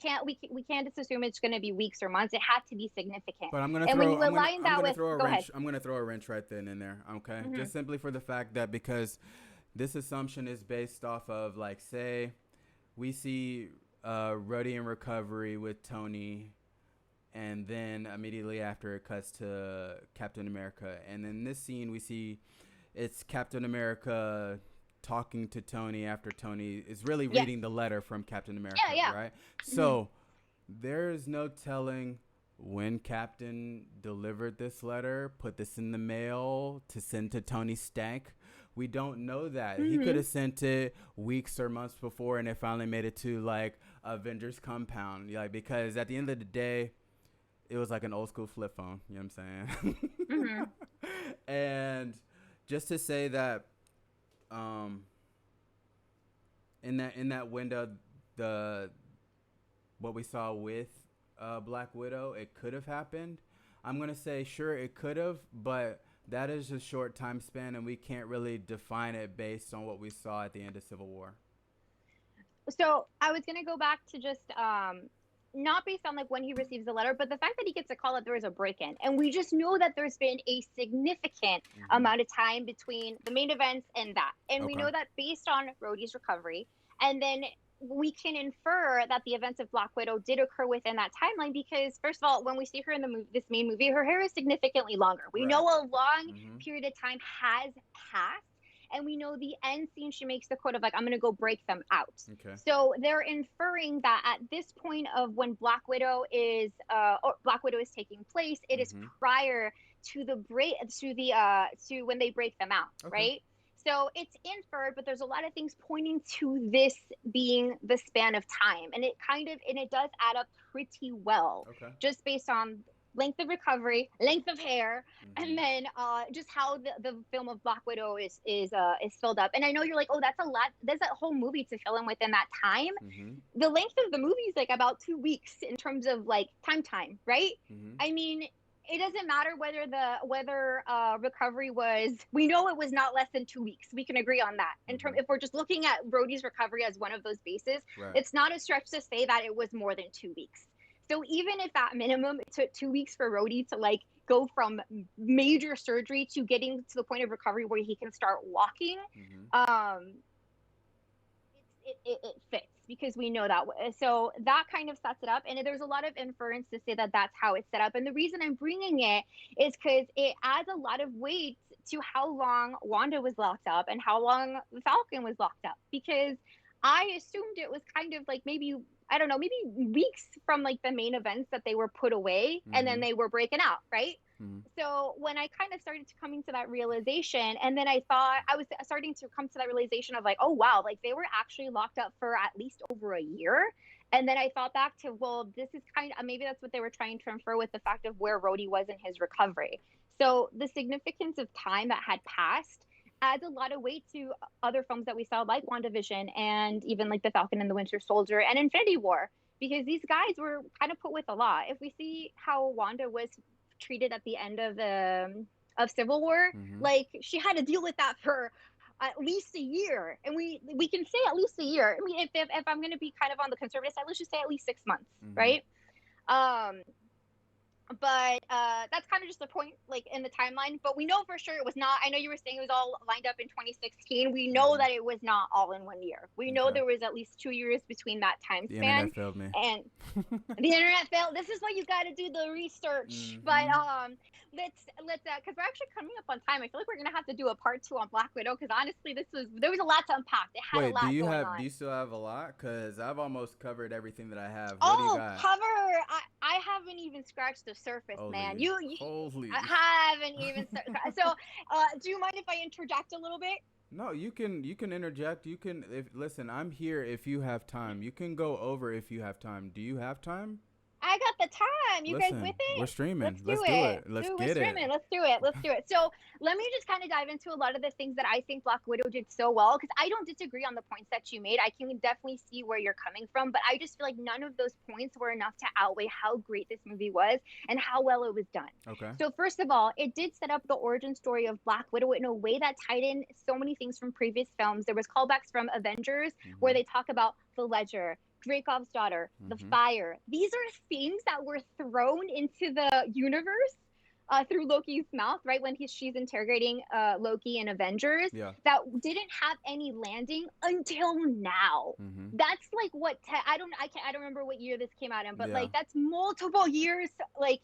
Speaker 2: We can't just assume it's going to be weeks or months. It has to be significant.
Speaker 1: But
Speaker 2: And when you align
Speaker 1: I'm
Speaker 2: that
Speaker 1: gonna
Speaker 2: with,
Speaker 1: throw a
Speaker 2: go ahead.
Speaker 1: wrench. I'm gonna throw a wrench right then and there. Okay,
Speaker 2: Mm-hmm.
Speaker 1: just simply for the fact that because this assumption is based off of, like, say we see Rhodey in recovery with Tony, and then immediately after it cuts to Captain America, and in this scene we see it's Captain America talking to Tony after Tony is really
Speaker 2: Yes.
Speaker 1: reading the letter from Captain
Speaker 2: Yeah.
Speaker 1: America,
Speaker 2: Yeah.
Speaker 1: right?
Speaker 2: Mm-hmm.
Speaker 1: So there's no telling when Captain delivered this letter, put this in the mail to send to Tony Stank. We don't know that. He could
Speaker 2: Mm-hmm.
Speaker 1: have sent it weeks or months before, and it finally made it to like Avengers compound. Like, because at the end of the day, it was like an old school flip phone. You know what I'm
Speaker 2: Mm-hmm.
Speaker 1: saying? And just to say that, um, in that window, the what we saw with Black Widow, it could have happened. I'm gonna say sure it could have, but that is a short time span, and we can't really define it based on what we saw at the end of Civil War.
Speaker 2: So I was gonna go back to just not based on like when he receives the letter, but the fact that he gets a call that there is a break-in, and we just know that there's been a significant
Speaker 1: Mm-hmm.
Speaker 2: amount of time between the main events and that, and we
Speaker 1: Okay.
Speaker 2: know that based on Rhodey's recovery, and then we can infer that the events of Black Widow did occur within that timeline because first of all, when we see her in this main movie, her hair is significantly longer. We know
Speaker 1: Right.
Speaker 2: a long
Speaker 1: Mm-hmm.
Speaker 2: period of time has passed, and we know the end scene she makes the quote of like I'm going to go break them out.
Speaker 1: Okay.
Speaker 2: So they're inferring that at this point of when Black Widow is taking place, it is
Speaker 1: Mm-hmm.
Speaker 2: prior to the break to when they break them out,
Speaker 1: Okay.
Speaker 2: right? So it's inferred, but there's a lot of things pointing to this being the span of time, and it does add up pretty well,
Speaker 1: Okay.
Speaker 2: just based on length of recovery, length of hair,
Speaker 1: Mm-hmm.
Speaker 2: and then just how the film of Black Widow is filled up. And I know you're like, oh, that's a lot. There's a whole movie to fill in within that time.
Speaker 1: Mm-hmm.
Speaker 2: The length of the movie is like about 2 weeks in terms of like time, right?
Speaker 1: Mm-hmm.
Speaker 2: I mean, it doesn't matter whether recovery was. We know it was not less than 2 weeks. We can agree on that.
Speaker 1: Mm-hmm.
Speaker 2: If we're just looking at Rhodey's recovery as one of those bases,
Speaker 1: Right.
Speaker 2: it's not a stretch to say that it was more than 2 weeks. So even if at minimum it took 2 weeks for Rhodey to like go from major surgery to getting to the point of recovery where he can start walking,
Speaker 1: Mm-hmm.
Speaker 2: it fits because we know that. So that kind of sets it up, and there's a lot of inference to say that that's how it's set up. And the reason I'm bringing it is because it adds a lot of weight to how long Wanda was locked up and how long the Falcon was locked up. Because I assumed it was kind of like maybe, I don't know, maybe weeks from like the main events that they were put away and then
Speaker 1: Mm-hmm.
Speaker 2: they were breaking out, right?
Speaker 1: Mm-hmm.
Speaker 2: So when I kind of started to coming to that realization, and then I thought I was starting to come to that realization of like, oh wow, like they were actually locked up for at least over a year. And then I thought back to, well, this is kind of maybe that's what they were trying to infer with the fact of where Rhodey was in his recovery. So the significance of time that had passed adds a lot of weight to other films that we saw, like WandaVision and even like The Falcon and the Winter Soldier and Infinity War, because these guys were kind of put with a lot. If we see how Wanda was treated at the end of Civil War,
Speaker 1: Mm-hmm.
Speaker 2: like she had to deal with that for at least a year, and we can say at least a year. I mean, if I'm going to be kind of on the conservative side, let's just say at least 6 months,
Speaker 1: Mm-hmm.
Speaker 2: right? Um, But that's kind of just the point, like in the timeline. But we know for sure it was not. I know you were saying it was all lined up in 2016. We know
Speaker 1: Mm-hmm.
Speaker 2: that it was not all in one year. We know
Speaker 1: Okay.
Speaker 2: there was at least 2 years between that time
Speaker 1: The
Speaker 2: span,
Speaker 1: internet failed me.
Speaker 2: and the internet failed. This is why you got to do the research. But
Speaker 1: Mm-hmm.
Speaker 2: let's because we're actually coming up on time. I feel like we're gonna have to do a part two on Black Widow because honestly, there was a lot to unpack. It had a
Speaker 1: Wait,
Speaker 2: lot going
Speaker 1: do
Speaker 2: on.
Speaker 1: you still have a lot? Cause I've almost covered everything that I have. What do you
Speaker 2: Oh,
Speaker 1: got?
Speaker 2: cover! I haven't even scratched the surface, man.
Speaker 1: Holy, holy.
Speaker 2: I haven't even. So, do you mind if I interject a little bit?
Speaker 1: No, you can interject. You can if listen. I'm here if you have time. You can go over if you have time. Do you have time?
Speaker 2: I got the time. You guys with
Speaker 1: Listen, we're
Speaker 2: it?
Speaker 1: streaming.
Speaker 2: Let's do
Speaker 1: Let's do
Speaker 2: it.
Speaker 1: it. Let's
Speaker 2: Dude, we're
Speaker 1: get it.
Speaker 2: streaming. Let's do it. Let's do it. So let me just kind of dive into a lot of the things that I think Black Widow did so well because I don't disagree on the points that you made. I can definitely see where you're coming from, but I just feel like none of those points were enough to outweigh how great this movie was and how well it was done.
Speaker 1: Okay.
Speaker 2: So first of all, it did set up the origin story of Black Widow in a way that tied in so many things from previous films. There was callbacks from Avengers where
Speaker 1: Mhm.
Speaker 2: they talk about the Ledger, Dracov's daughter, the
Speaker 1: Mhm.
Speaker 2: fire. These are things that were thrown into the universe through Loki's mouth, right when she's interrogating Loki and Avengers,
Speaker 1: Yeah.
Speaker 2: that didn't have any landing until now.
Speaker 1: Mhm.
Speaker 2: That's like I don't remember what year this came out in, but
Speaker 1: Yeah.
Speaker 2: like that's multiple years like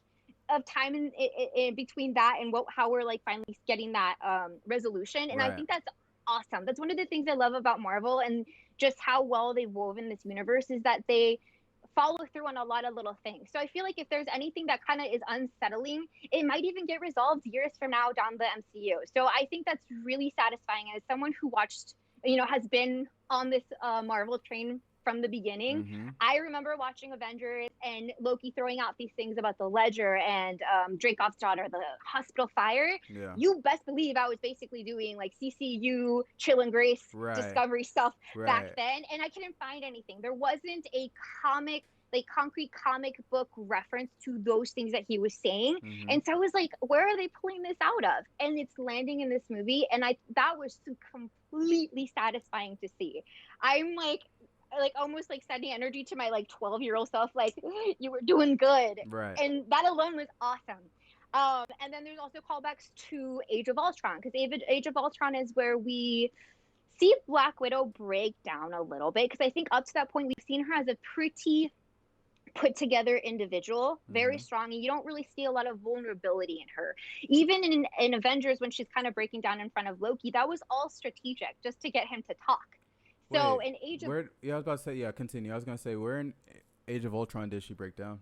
Speaker 2: of time in between that and how we're like finally getting that resolution, and I
Speaker 1: Right.
Speaker 2: think that's awesome. That's one of the things I love about Marvel and just how well they've woven this universe is that they follow through on a lot of little things. So I feel like if there's anything that kind of is unsettling, it might even get resolved years from now down the MCU. So I think that's really satisfying as someone who watched, has been on this Marvel train from the beginning.
Speaker 1: Mhm.
Speaker 2: I remember watching Avengers and Loki throwing out these things about the Ledger and Dracov's daughter, the hospital fire.
Speaker 1: Yeah.
Speaker 2: You best believe I was basically doing like CCU, Chill and Grace,
Speaker 1: Right.
Speaker 2: Discovery stuff back
Speaker 1: Right.
Speaker 2: then, and I couldn't find anything. There wasn't a comic like concrete comic book reference to those things that he was saying.
Speaker 1: Mhm.
Speaker 2: And so I was like, where are they pulling this out of? And it's landing in this movie. And I that was completely satisfying to see. I'm like almost like sending energy to my like 12-year-old self, like you were doing good.
Speaker 1: Right.
Speaker 2: And that alone was awesome. And then there's also callbacks to Age of Ultron because Age of Ultron is where we see Black Widow break down a little bit because I think up to that point we've seen her as a pretty put together individual, very
Speaker 1: Mhm.
Speaker 2: strong, and you don't really see a lot of vulnerability in her. Even in Avengers, when she's kind of breaking down in front of Loki, that was all strategic just to get him to talk. So
Speaker 1: Wait.
Speaker 2: in Age of
Speaker 1: Where? Yeah, I was about to say. Yeah, continue. I was gonna say, where in Age of Ultron did she break down?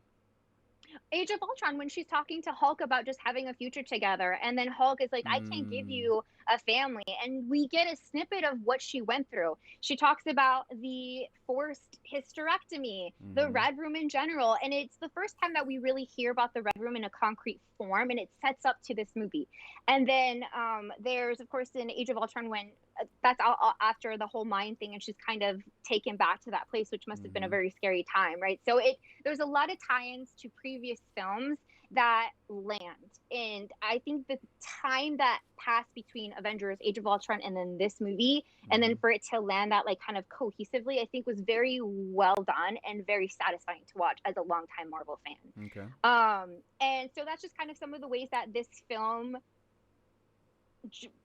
Speaker 2: Age of Ultron, when she's talking to Hulk about just having a future together, and then Hulk is like, I can't give
Speaker 1: Mm.
Speaker 2: you a family. And we get a snippet of what she went through. She talks about the forced hysterectomy, the
Speaker 1: Mhm.
Speaker 2: Red Room in general. And it's the first time that we really hear about the Red Room in a concrete form, and it sets up to this movie. And then there's, of course, in Age of Ultron when that's all after the whole mind thing, and she's kind of taken back to that place, which must have been a
Speaker 1: Mhm.
Speaker 2: very scary time, right? So there's a lot of tie-ins to previous films that land. And I think the time that passed between Avengers, Age of Ultron, and then this movie, and then
Speaker 1: Mhm.
Speaker 2: for it to land that like kind of cohesively, I think was very well done and very satisfying to watch as a longtime Marvel fan.
Speaker 1: Okay.
Speaker 2: And so that's just kind of some of the ways that this film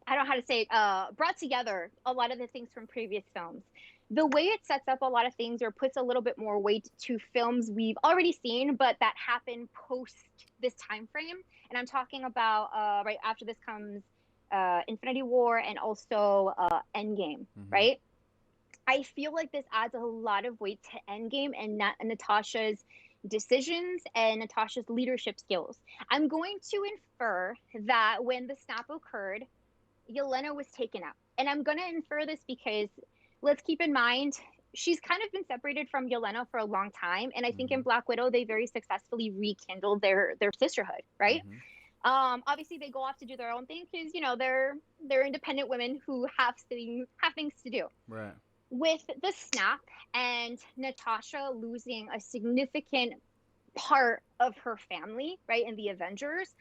Speaker 2: I don't know how to say it, brought together a lot of the things from previous films. The way it sets up a lot of things or puts a little bit more weight to films we've already seen, but that happen post this time frame. And I'm talking about right after this comes Infinity War and also Endgame,
Speaker 1: Mhm.
Speaker 2: right? I feel like this adds a lot of weight to Endgame and Natasha's decisions and Natasha's leadership skills. I'm going to infer that when the snap occurred, Yelena was taken out. And I'm going to infer this because let's keep in mind, she's kind of been separated from Yelena for a long time. And I think in
Speaker 1: Mhm.
Speaker 2: Black Widow, they very successfully rekindled their sisterhood, right?
Speaker 1: Mhm.
Speaker 2: Obviously, they go off to do their own thing because, they're independent women who have things to do.
Speaker 1: Right.
Speaker 2: With the snap and Natasha losing a significant part of her family, right, in the Avengers,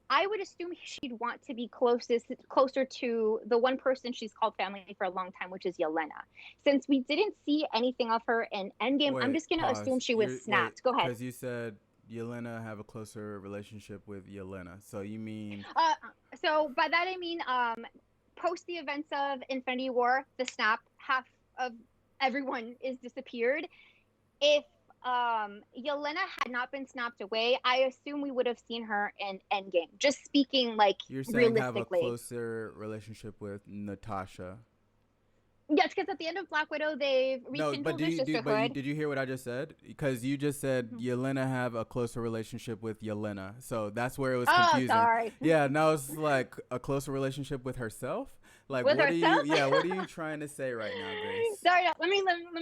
Speaker 2: I would assume she'd want to be closer to the one person she's called family for a long time, which is Yelena. Since we didn't see anything of her in Endgame, I'm
Speaker 1: Wait.
Speaker 2: just gonna assume
Speaker 1: Pause.
Speaker 2: she was
Speaker 1: You're wait,
Speaker 2: snapped. Go ahead.
Speaker 1: because you said Yelena have a closer relationship with Yelena? So you mean
Speaker 2: Uh, so by that I mean, post the events of Infinity War, the snap, half of everyone is disappeared. If Yelena had not been snapped away, I assume we would have seen her in Endgame. Just speaking like
Speaker 1: you're saying have a
Speaker 2: realistically.
Speaker 1: closer relationship with Natasha?
Speaker 2: Yes, because at the end of Black Widow, they've
Speaker 1: No, but
Speaker 2: rekindled their sisterhood.
Speaker 1: did you hear what I just said? Because you just said
Speaker 2: Mhm.
Speaker 1: Yelena have a closer relationship with Yelena, so that's where it was
Speaker 2: Oh,
Speaker 1: confusing.
Speaker 2: sorry.
Speaker 1: Yeah, now it's like a closer relationship with herself. Like,
Speaker 2: With
Speaker 1: what are you?
Speaker 2: herself.
Speaker 1: Yeah, what are you trying to say right now, Grace?
Speaker 2: Sorry, let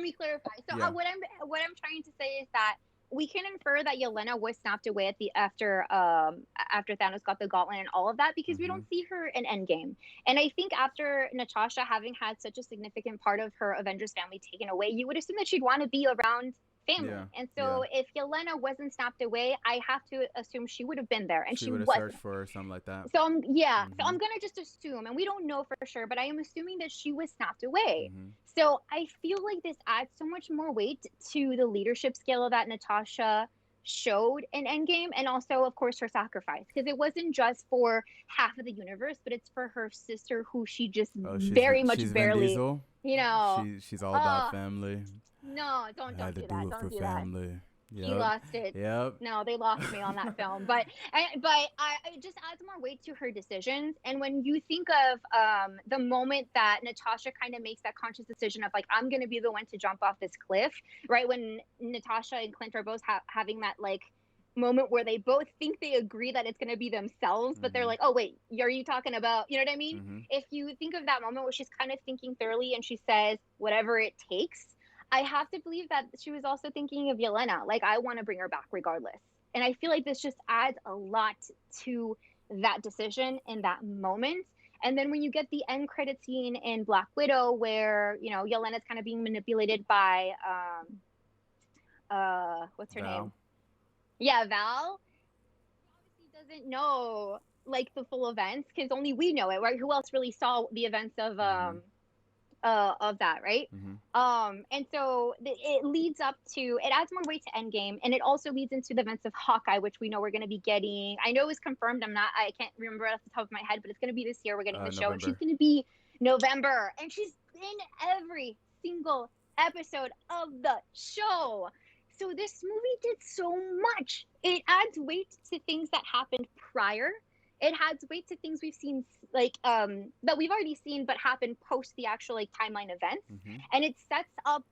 Speaker 2: me clarify. So
Speaker 1: Yeah.
Speaker 2: what I'm trying to say is that we can infer that Yelena was snapped away at the after Thanos got the gauntlet and all of that because we
Speaker 1: Mm-hmm.
Speaker 2: don't see her in Endgame. And I think after Natasha having had such a significant part of her Avengers family taken away, you would assume that she'd want to be around
Speaker 1: Yeah.
Speaker 2: family. And
Speaker 1: Yeah.
Speaker 2: so if Yelena wasn't snapped away, I have to assume she would have been there, and
Speaker 1: She
Speaker 2: she
Speaker 1: would have searched
Speaker 2: wasn't.
Speaker 1: for her or something like that.
Speaker 2: So so
Speaker 1: Mm-hmm.
Speaker 2: I'm gonna just assume, and we don't know for sure, but I am assuming that she was snapped away.
Speaker 1: Mm-hmm.
Speaker 2: So I feel like this adds so much more weight to the leadership skill that Natasha showed in Endgame, and also, of course, her sacrifice, because it wasn't just for half of the universe, but it's for her sister, who she just
Speaker 1: Oh,
Speaker 2: very much
Speaker 1: she's Vin
Speaker 2: barely,
Speaker 1: Diesel.
Speaker 2: you know.
Speaker 1: She's all about
Speaker 2: Uh,
Speaker 1: family.
Speaker 2: no,
Speaker 1: I had
Speaker 2: don't
Speaker 1: to
Speaker 2: do that.
Speaker 1: do it
Speaker 2: Don't
Speaker 1: for
Speaker 2: do that.
Speaker 1: family.
Speaker 2: He
Speaker 1: Yep.
Speaker 2: lost it.
Speaker 1: Yep.
Speaker 2: No, they lost me on that film. It just adds more weight to her decisions. And when you think of the moment that Natasha kind of makes that conscious decision of like, I'm going to be the one to jump off this cliff, right? When Natasha and Clint are both having that like moment where they both think they agree that it's going to be themselves, but they're
Speaker 1: Mm-hmm.
Speaker 2: like, oh, wait, are you talking about, you know what I mean?
Speaker 1: Mm-hmm.
Speaker 2: If you think of that moment where she's kind of thinking thoroughly and she says, whatever it takes, I have to believe that she was also thinking of Yelena. Like, I want to bring her back regardless. And I feel like this just adds a lot to that decision in that moment. And then when you get the end credit scene in Black Widow, where Yelena's kind of being manipulated by what's her
Speaker 1: Val.
Speaker 2: name? Yeah, Val. She obviously doesn't know like the full events because only we know it, right? Who else really saw the events
Speaker 1: Mm-hmm.
Speaker 2: of that, right?
Speaker 1: Mm-hmm.
Speaker 2: And so it leads up to it adds more weight to Endgame, and it also leads into the events of Hawkeye, which we know we're going to be getting. I know it was confirmed. I can't remember off the top of my head, but it's going to be this year. We're getting the show, and she's
Speaker 1: November.
Speaker 2: going to be November, and she's in every single episode of the show. So this movie did so much. It adds weight to things that happened prior. It adds weight to things we've seen like that we've already seen but happened post the actual like timeline events,
Speaker 1: Mm-hmm.
Speaker 2: and it sets up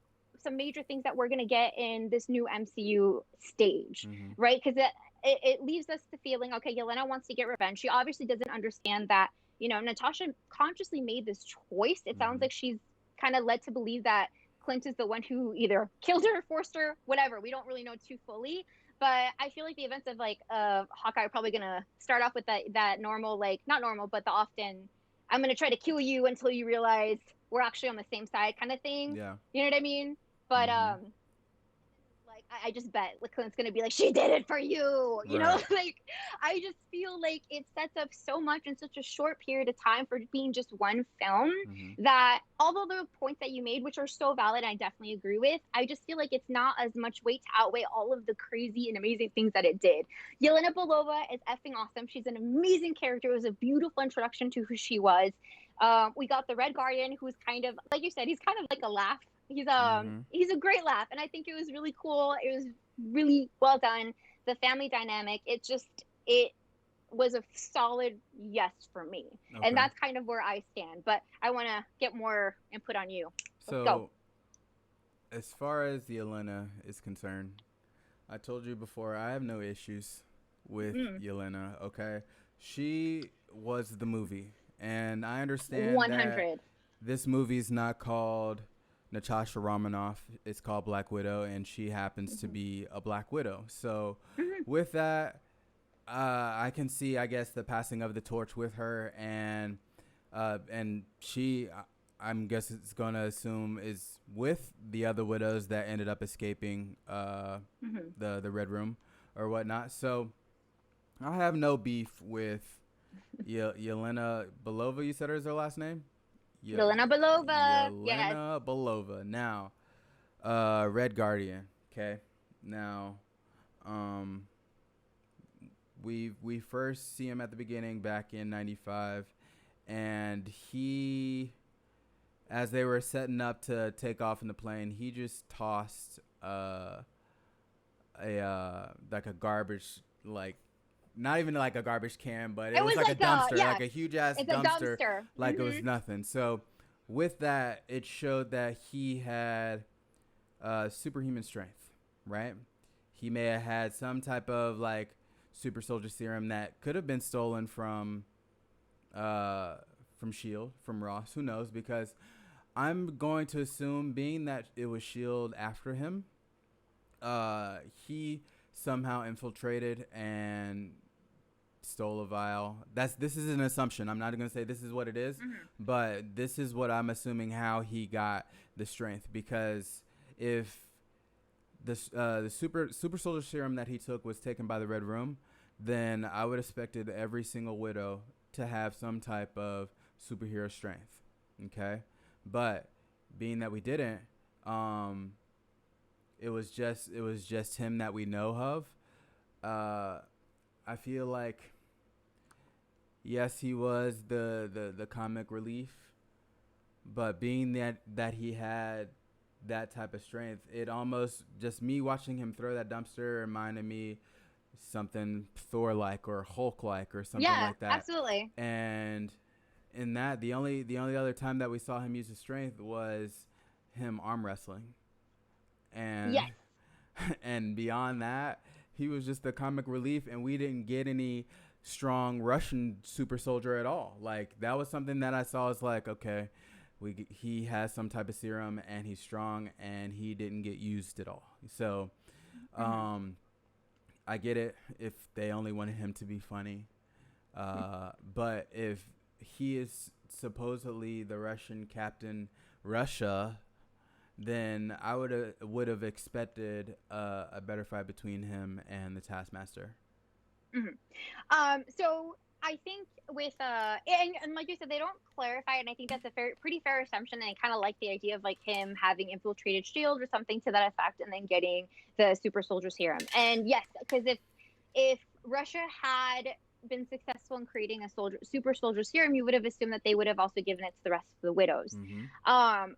Speaker 2: some major things that we're going to get in this new MCU stage,
Speaker 1: Mm-hmm.
Speaker 2: right? Because it leaves us to feeling okay, Yelena wants to get revenge. She obviously doesn't understand that Natasha consciously made this choice. It sounds
Speaker 1: Mm-hmm.
Speaker 2: like she's kind of led to believe that Clint is the one who either killed her, forced her, whatever. We don't really know too fully, but I feel like the events of like Hawkeye are probably gonna start off with that normal, like not normal, but the often I'm gonna try to kill you until you realize we're actually on the same side kind of thing.
Speaker 1: Yeah.
Speaker 2: You know what I mean? But
Speaker 1: Mm-hmm.
Speaker 2: like I just bet Clint's gonna be like, she did it for you.
Speaker 1: Right.
Speaker 2: Like I just feel like it sets up so much in such a short period of time for being just one film
Speaker 1: Mm-hmm.
Speaker 2: that although the points that you made, which are so valid, I definitely agree with, I just feel like it's not as much weight to outweigh all of the crazy and amazing things that it did. Yelena Belova is effing awesome. She's an amazing character. It was a beautiful introduction to who she was. We got the Red Guardian, who's kind of like you said, he's kind of like a laugh.
Speaker 1: Mm-hmm.
Speaker 2: He's a great laugh, and I think it was really cool. It was really well done. The family dynamic, it was a solid yes for me, and
Speaker 1: Okay.
Speaker 2: that's kind of where I stand. But I want to get more input on you. Let's go.
Speaker 1: So, as far as Yelena is concerned, I told you before I have no issues with
Speaker 2: Mm,
Speaker 1: Yelena. Okay, she was the movie, and I understand that
Speaker 2: 100.
Speaker 1: this movie's not called Natasha Romanoff. It's called Black Widow, and she happens to
Speaker 2: Mm-hmm.
Speaker 1: be a Black Widow. So,
Speaker 2: Mm-hmm.
Speaker 1: with that, I can see, I guess, the passing of the torch with her, and she, I'm guess it's gonna assume is with the other widows that ended up escaping
Speaker 2: Mm-hmm.
Speaker 1: the Red Room or whatnot. So I have no beef with Yelena Belova. You said her is her last name. Ye-
Speaker 2: Yelena Belova, yes.
Speaker 1: Yelena Belova. Now, Red Guardian. Okay. Now, um, we first see him at the beginning back in '95, and he, as they were setting up to take off in the plane, he just tossed a like a garbage, like not even like a garbage can, but it
Speaker 2: It
Speaker 1: was
Speaker 2: was
Speaker 1: like a
Speaker 2: like a
Speaker 1: dumpster,
Speaker 2: yeah,
Speaker 1: like a huge ass
Speaker 2: it's a
Speaker 1: dumpster,
Speaker 2: dumpster.
Speaker 1: like it was nothing. So with that, it showed that he had superhuman strength, right? He may have had some type of like super soldier serum that could have been stolen uh, Shield, from Ross. Who knows? Because I'm going to assume, being that it was Shield after him, he somehow infiltrated and stole a vial. This is an assumption. I'm not gonna say this is what it is, but this is what I'm assuming how he got the strength. Because if the super soldier serum that he took was taken by the Red Room, then I would have expected every single widow to have some type of superhero strength. Okay, but being that we didn't, it was just him that we know of. I feel like, yes, he was the comic relief, but being that he had that type of strength, it almost, just me watching him throw that dumpster reminded me something Thor like or Hulk like or something
Speaker 2: Yeah,
Speaker 1: like that.
Speaker 2: absolutely.
Speaker 1: And in that, the only other time that we saw him use his strength was him arm wrestling, and
Speaker 2: Yes.
Speaker 1: and beyond that, he was just the comic relief, and we didn't get any strong Russian super soldier at all. Like, that was something that I saw as like, okay, he has some type of serum and he's strong, and he didn't get used at all. So, um, I get it if they only wanted him to be funny, but if he is supposedly the Russian Captain Russia, then I would have expected a better fight between him and the Taskmaster.
Speaker 2: So I think with and like you said, they don't clarify, and I think that's a pretty fair assumption. And I kind of like the idea of like him having infiltrated Shield or something to that effect, and then getting the super soldier serum. And yes, because if Russia had been successful in creating a super soldier serum, you would have assumed that they would have also given it to the rest of the widows.
Speaker 1: Mm-hmm.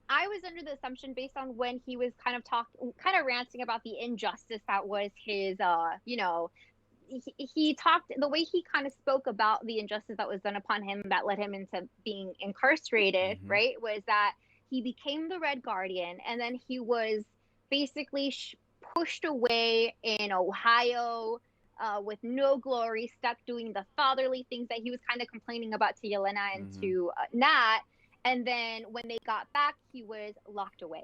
Speaker 2: I was under the assumption, based on when he was kind of ranting about the injustice that was his, he talked, the way he kind of spoke about the injustice that was done upon him that led him into being incarcerated,
Speaker 1: Mm-hmm.
Speaker 2: right? Was that he became the Red Guardian, and then he was basically pushed away in Ohio, with no glory, stuck doing the fatherly things that he was kind of complaining about to Yelena and
Speaker 1: Mm-hmm.
Speaker 2: to Nat. And then when they got back, he was locked away.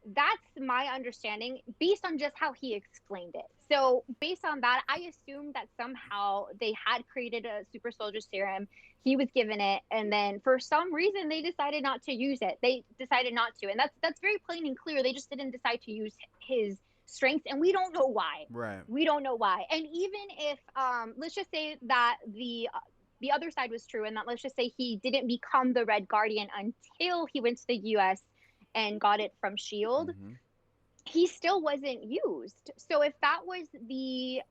Speaker 2: That's my understanding based on just how he explained it. So based on that, I assumed that somehow they had created a super soldier serum. He was given it, and then for some reason they decided not to use it. They decided not to, and that's very plain and clear. They just didn't decide to use his strengths, and we don't know why.
Speaker 1: Right.
Speaker 2: We don't know why. And even if let's just say that the other side was true, and that, let's just say, he didn't become the Red Guardian until he went to the US and got it from Shield,
Speaker 1: Mm-hmm.
Speaker 2: he still wasn't used. So if that was the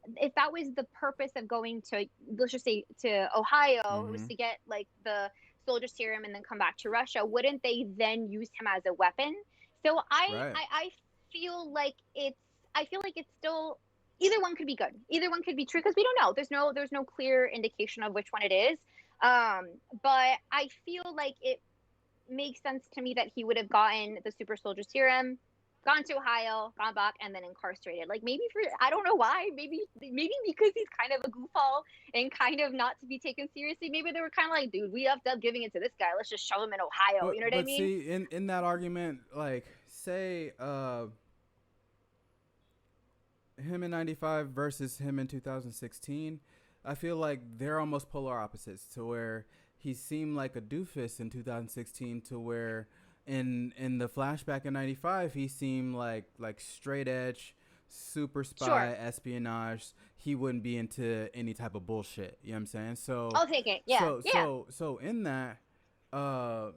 Speaker 2: purpose of going to, let's just say, to Ohio, it was
Speaker 1: Mm-hmm.
Speaker 2: to get like the soldier serum and then come back to Russia, wouldn't they then use him as a weapon? So
Speaker 1: Right.
Speaker 2: I feel like it's still, either one could be good, either one could be true, because we don't know. There's no clear indication of which one it is. But I feel like it makes sense to me that he would have gotten the super soldier serum, gone to Ohio, gone back, and then incarcerated. Like, maybe for, I don't know why. Maybe because he's kind of a goofball and kind of not to be taken seriously. Maybe they were kind of like, dude, we have up giving it to this guy. Let's just shove him in Ohio. You know what I
Speaker 1: But
Speaker 2: mean?
Speaker 1: see, in that argument, like, say him in '95 versus him in 2016, I feel like they're almost polar opposites. To where he seemed like a doofus in 2016, to where in the flashback in '95 he seemed like straight edge, super spy
Speaker 2: Sure,
Speaker 1: espionage. He wouldn't be into any type of bullshit. You know what I'm saying? So
Speaker 2: I'll take it. Yeah,
Speaker 1: so
Speaker 2: yeah.
Speaker 1: so so in that, uh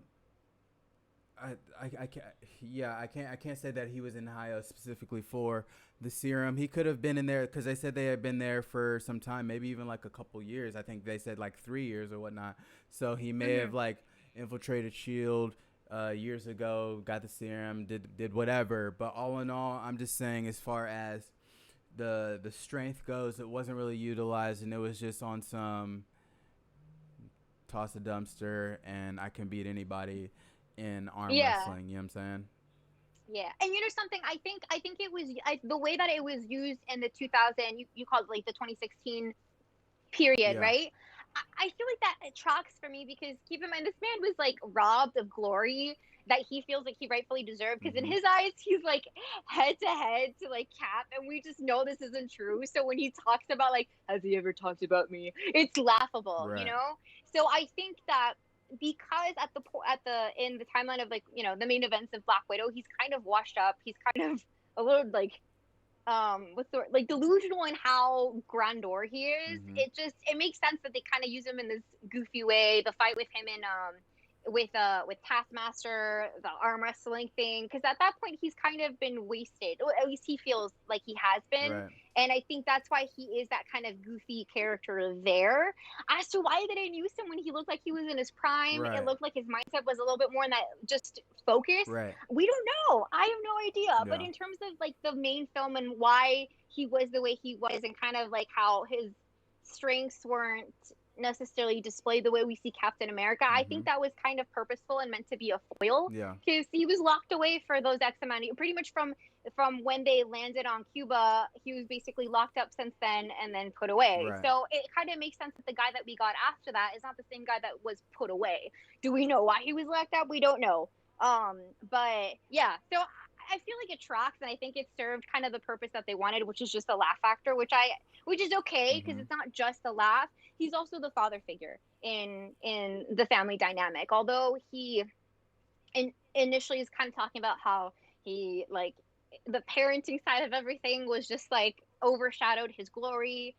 Speaker 1: I can't. Yeah, I can't say that he was in Ohio specifically for the serum. He could have been in there because they said they had been there for some time, maybe even like a couple years. I think they said like 3 years or whatnot. So he may
Speaker 2: Hmm.
Speaker 1: have like infiltrated Shield years ago, got the serum, did whatever. But all in all, I'm just saying as far as the strength goes, it wasn't really utilized, and it was just on some toss a dumpster and I can beat anybody in arm
Speaker 2: Yeah.
Speaker 1: wrestling. You know what I'm saying?
Speaker 2: Yeah, and you know something? I think it was the way that it was used in the 2000. You called it like the 2016 period,
Speaker 1: Yeah.
Speaker 2: right? I feel like that it tracks for me because keep in mind this man was like robbed of glory that he feels like he rightfully deserved because in
Speaker 1: Mm-hmm.
Speaker 2: his eyes he's like head to head to like Cap and we just know this isn't true. So when he talks about like has he ever talked about me? It's laughable, you
Speaker 1: Right.
Speaker 2: know? So I think that because at the in the timeline of like, the main events of Black Widow, he's kind of washed up. He's kind of a little like what's the word? Like delusional in how grandeur he is.
Speaker 1: Mm-hmm.
Speaker 2: It makes sense that they kind of use him in this goofy way. The fight with him in with Taskmaster, the arm wrestling thing, because at that point he's kind of been wasted. Or at least he feels like he has been.
Speaker 1: Right.
Speaker 2: And I think that's why he is that kind of goofy character there. As to why they didn't use him when he looked like he was in his prime, it
Speaker 1: Right.
Speaker 2: looked like his mindset was a little bit more in that just focus.
Speaker 1: Right.
Speaker 2: We don't know. I have no idea. But
Speaker 1: Yeah.
Speaker 2: in terms of like the main film and why he was the way he was, and kind of like how his strengths weren't necessarily displayed the way we see Captain America, I
Speaker 1: Mm-hmm.
Speaker 2: think that was kind of purposeful and meant to be a foil
Speaker 1: Yeah.
Speaker 2: because he was locked away for those X amount of, pretty much from when they landed on Cuba. He was basically locked up since then and then put away.
Speaker 1: Right.
Speaker 2: So it kind of makes sense that the guy that we got after that is not the same guy that was put away. Do we know why he was locked up? We don't know. But yeah, so I feel like it tracks, and I think it served kind of the purpose that they wanted, which is just a laugh factor, which is okay because
Speaker 1: Mm-hmm.
Speaker 2: it's not just a laugh. He's also the father figure in the family dynamic. Although he initially is kind of talking about how he like the parenting side of everything was just like overshadowed his glory.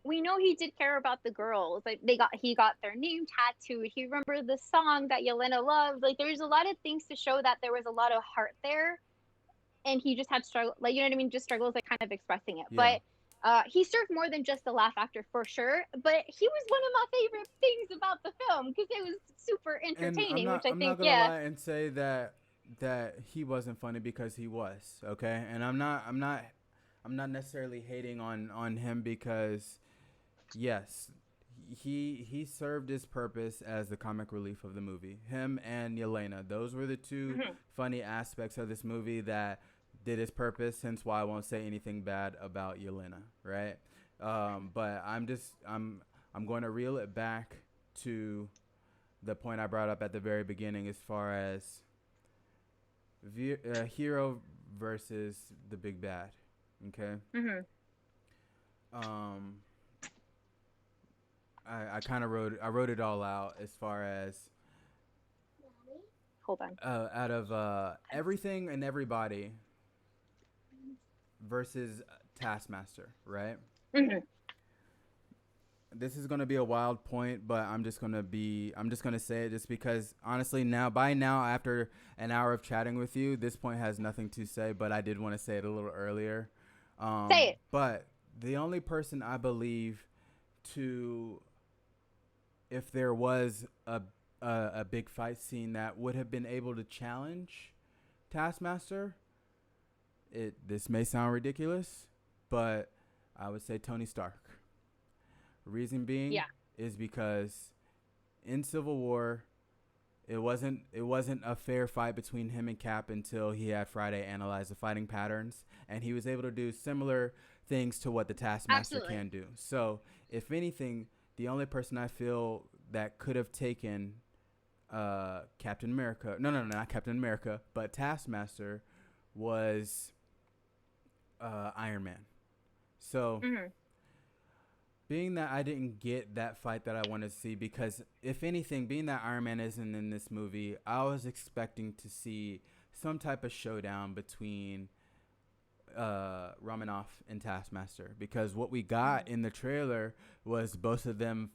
Speaker 2: We know he did care about the girls. Like he got their name tattooed. He remembered the song that Yelena loved. Like there's a lot of things to show that there was a lot of heart there, and he just had struggle. Like you know what I mean? Just struggles like kind of expressing it.
Speaker 1: Yeah.
Speaker 2: But he served more than just a laugh factor for sure. But he was one of my favorite things about the film because it was super
Speaker 1: And I'm
Speaker 2: entertaining. Which
Speaker 1: not
Speaker 2: I
Speaker 1: I'm
Speaker 2: think,
Speaker 1: not gonna
Speaker 2: yeah,
Speaker 1: lie and say that he wasn't funny because he was, okay? And I'm not necessarily hating on him because yes, he served his purpose as the comic relief of the movie. Him and Yelena, those were the two
Speaker 2: mm-hmm.
Speaker 1: funny aspects of this movie that did its purpose. Hence why I won't say anything bad about Yelena, right? But I'm going to reel it back to the point I brought up at the very beginning, as far as hero versus the big bad. Okay.
Speaker 2: Mm-hmm.
Speaker 1: Um, I kind of wrote it all out as far as
Speaker 2: Hold on.
Speaker 1: out of everything and everybody versus Taskmaster, right?
Speaker 2: Mm-hmm.
Speaker 1: This is gonna be a wild point, but I'm just gonna say it just because honestly by now after an hour of chatting with you, this point has nothing to say, but I did want to say it a little earlier.
Speaker 2: Say it.
Speaker 1: But the only person I believe to, if there was a big fight scene that would have been able to challenge Taskmaster, this may sound ridiculous, but I would say Tony Stark. Reason being
Speaker 2: Yeah.
Speaker 1: is because in Civil War, it wasn't a fair fight between him and Cap until he had Friday analyze the fighting patterns, and he was able to do similar things to what the Taskmaster
Speaker 2: Absolutely.
Speaker 1: can do. So, if anything, the only person I feel that could have taken Captain America, no, not Captain America, but Taskmaster, was Iron Man. So
Speaker 2: Mm-hmm.
Speaker 1: being that I didn't get that fight that I wanted to see, because if anything, being that Iron Man isn't in this movie, I was expecting to see some type of showdown between Romanoff and Taskmaster, because what we got in the trailer was both of them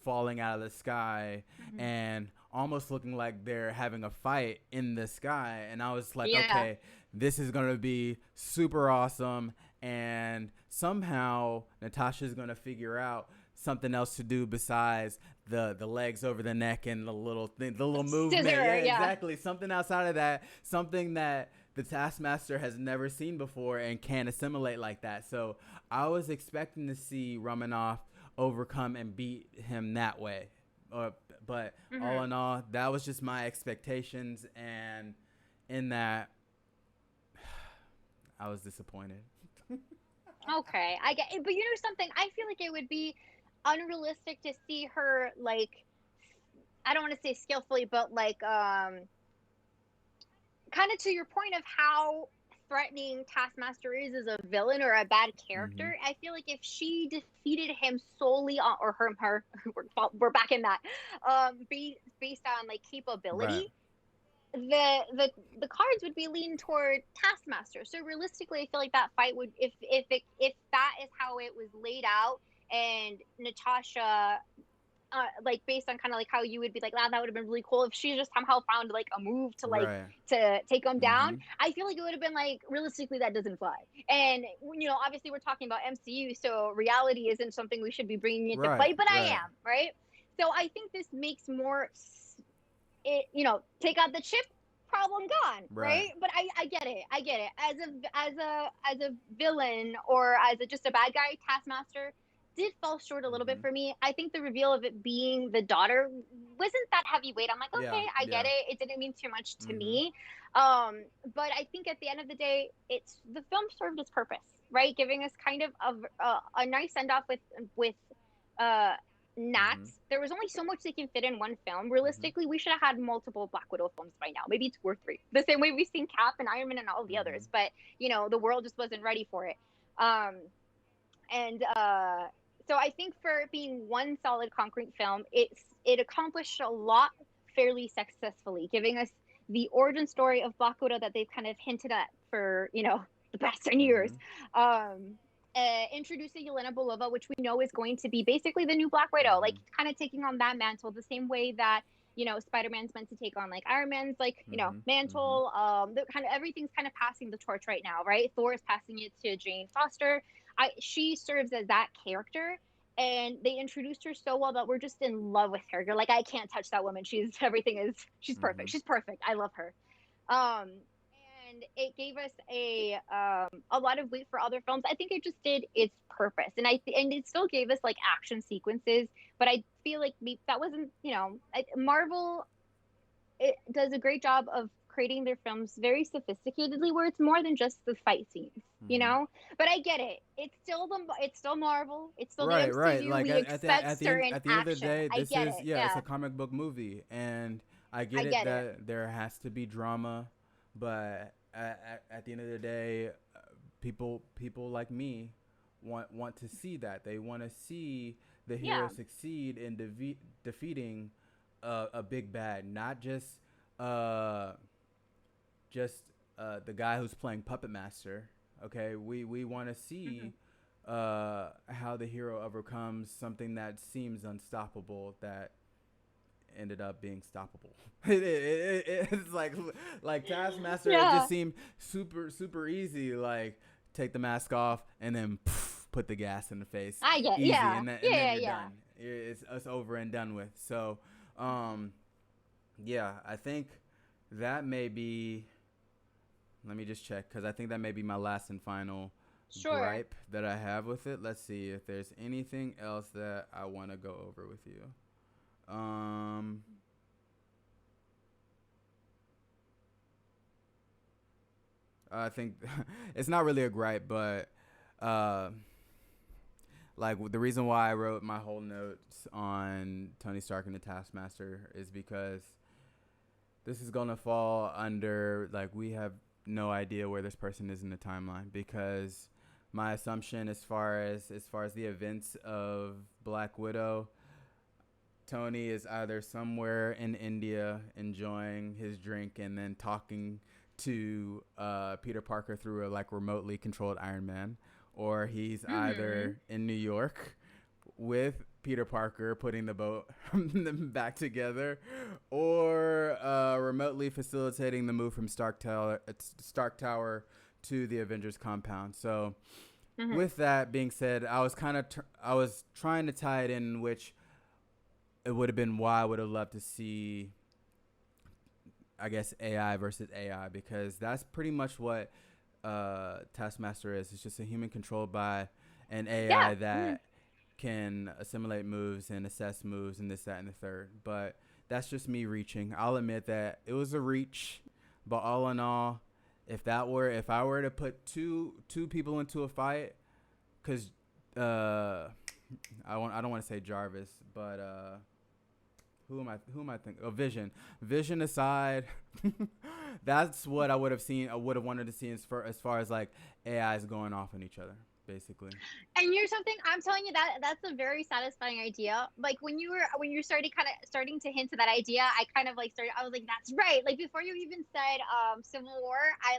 Speaker 1: falling out of the sky
Speaker 2: Hmm.
Speaker 1: and almost looking like they're having a fight in the sky. And I was like,
Speaker 2: Yeah.
Speaker 1: okay, this is going to be super awesome. And somehow Natasha's going to figure out something else to do besides the legs over the neck and the little thing, the little movement.
Speaker 2: Scissor,
Speaker 1: Yeah,
Speaker 2: yeah.
Speaker 1: exactly. Something outside of that, something that the Taskmaster has never seen before and can assimilate like that. So I was expecting to see Romanoff overcome and beat him that way. Uh, but all
Speaker 2: Hmm.
Speaker 1: in all, that was just my expectations, and in that, I was disappointed.
Speaker 2: Okay, I get it, but you know something? I feel like it would be unrealistic to see her like, I don't want to say skillfully, but like kind of to your point of how threatening Taskmaster is as a villain or a bad
Speaker 1: Mm-hmm.
Speaker 2: character. I feel like if she defeated him solely on, or her we're back in that, based on like
Speaker 1: Right.
Speaker 2: capability, the cards would be leaning toward Taskmaster. So realistically, I feel like that fight would, if that is how it was laid out, and Natasha, like based on kind of like how you would be like, wow, that would have been really cool if she just somehow found like a move to like
Speaker 1: Right.
Speaker 2: to take him down.
Speaker 1: Mm-hmm.
Speaker 2: I feel like it would have been like, realistically, that doesn't fly. And obviously we're talking about MCU, so reality isn't something we should be bringing into
Speaker 1: Right.
Speaker 2: play, but I
Speaker 1: Right.
Speaker 2: am, right. So I think this makes more it, take out the chip, problem gone,
Speaker 1: Right.
Speaker 2: right. But I get it, I get it, as a villain, or as just a bad guy. Taskmaster did fall short a little bit
Speaker 1: Mm-hmm.
Speaker 2: for me. I think the reveal of it being the daughter wasn't that heavyweight. I'm like,
Speaker 1: Yeah.
Speaker 2: okay, I get
Speaker 1: Yeah.
Speaker 2: it, it didn't mean too much to
Speaker 1: Mm-hmm.
Speaker 2: me. But I think at the end of the day, it's the film served its purpose, right, giving us kind of a nice send off with uh
Speaker 1: Mm-hmm.
Speaker 2: gnats. There was only so much they can fit in one film.
Speaker 1: Mm-hmm.
Speaker 2: Realistically, we should have had multiple Black Widow films by now, maybe two or three. The same way we've seen Cap and Iron Man and all the
Speaker 1: Mm-hmm.
Speaker 2: others. But the world just wasn't ready for it. Um, and So I think for it being one solid concrete film, it accomplished a lot fairly successfully, giving us the origin story of Black Widow that they've kind of hinted at for the past 10 years.
Speaker 1: Mm-hmm.
Speaker 2: Um, Introducing Yelena Belova, which we know is going to be basically the new Black Widow, like
Speaker 1: Mm-hmm.
Speaker 2: kind of taking on that mantle the same way that Spider Man's meant to take on like Iron Man's like
Speaker 1: Mm-hmm. Mm-hmm.
Speaker 2: mantle. Kind of everything's kind of passing the torch right now, right? Thor is passing it to Jane Foster. She serves as that character, and they introduced her so well that we're just in love with her. You're like, I can't touch that woman. She's
Speaker 1: Mm-hmm.
Speaker 2: perfect. She's perfect. I love her. Um, and it gave us a lot of weight for other films. I think it just did its purpose, and and it still gave us like action sequences. But I feel like that wasn't Marvel. It does a great job of creating their films very sophisticatedly, where it's more than just the fight scenes,
Speaker 1: Mm-hmm.
Speaker 2: But I get it. It's still Marvel. It's still the
Speaker 1: Right, right.
Speaker 2: MCU.
Speaker 1: Like
Speaker 2: We expect certain
Speaker 1: at the end of the
Speaker 2: action.
Speaker 1: day,
Speaker 2: I
Speaker 1: this
Speaker 2: get
Speaker 1: is,
Speaker 2: it.
Speaker 1: yeah, it's
Speaker 2: Yeah,
Speaker 1: a comic book movie, and I get
Speaker 2: I
Speaker 1: it
Speaker 2: get it.
Speaker 1: that there has to be drama, but at the end of the day, people like me want to see that. They want to see the hero
Speaker 2: Yeah.
Speaker 1: succeed in defeating a big bad, not uh just the guy who's playing puppet master. Okay, we want to
Speaker 2: Hmm.
Speaker 1: see how the hero overcomes something that seems unstoppable that ended up being stoppable. It's like Taskmaster. It just
Speaker 2: Yeah,
Speaker 1: seemed super easy. Like take the mask off and then put the gas in the face,
Speaker 2: I get.
Speaker 1: easy,
Speaker 2: Yeah,
Speaker 1: and then
Speaker 2: yeah,
Speaker 1: you're
Speaker 2: yeah.
Speaker 1: done. It's over and done with. So, um, yeah, I think that may be. Let me just check because I think that may be my last and final
Speaker 2: Sure.
Speaker 1: gripe that I have with it. Let's see if there's anything else that I want to go over with you. Um, I think it's not really a gripe, but uh, like the reason why I wrote my whole notes on Tony Stark and the Taskmaster is because this is gonna fall under like we have no idea where this person is in the timeline because my assumption as far as the events of Black Widow, Tony is either somewhere in India enjoying his drink and then talking to Peter Parker through a like remotely controlled Iron Man, or he's
Speaker 2: Hmm.
Speaker 1: either in New York with Peter Parker putting the boat back together, or remotely facilitating the move from Stark Tower to the Avengers compound. So,
Speaker 2: Hmm.
Speaker 1: with that being said, I was I was trying to tie it in, which it would have been why I would have loved to see, I guess, AI versus AI, because that's pretty much what Taskmaster is. It's just a human controlled by an
Speaker 2: Yeah.
Speaker 1: AI
Speaker 2: Hmm.
Speaker 1: that can assimilate moves and assess moves and this, that, and the third. But that's just me reaching. I'll admit that it was a reach, but all in all, if I were to put two people into a fight, because I don't want to say Jarvis, but who am I thinking? Oh, Vision. Vision aside, that's what I would have seen. I would have wanted to see as far as like AIs going off on each other, basically.
Speaker 2: And you're something I'm telling you that that's a very satisfying idea. Like when you started kind of starting to hint to that idea, I kind of like started. I was like, that's right. Like before you even said Civil War, I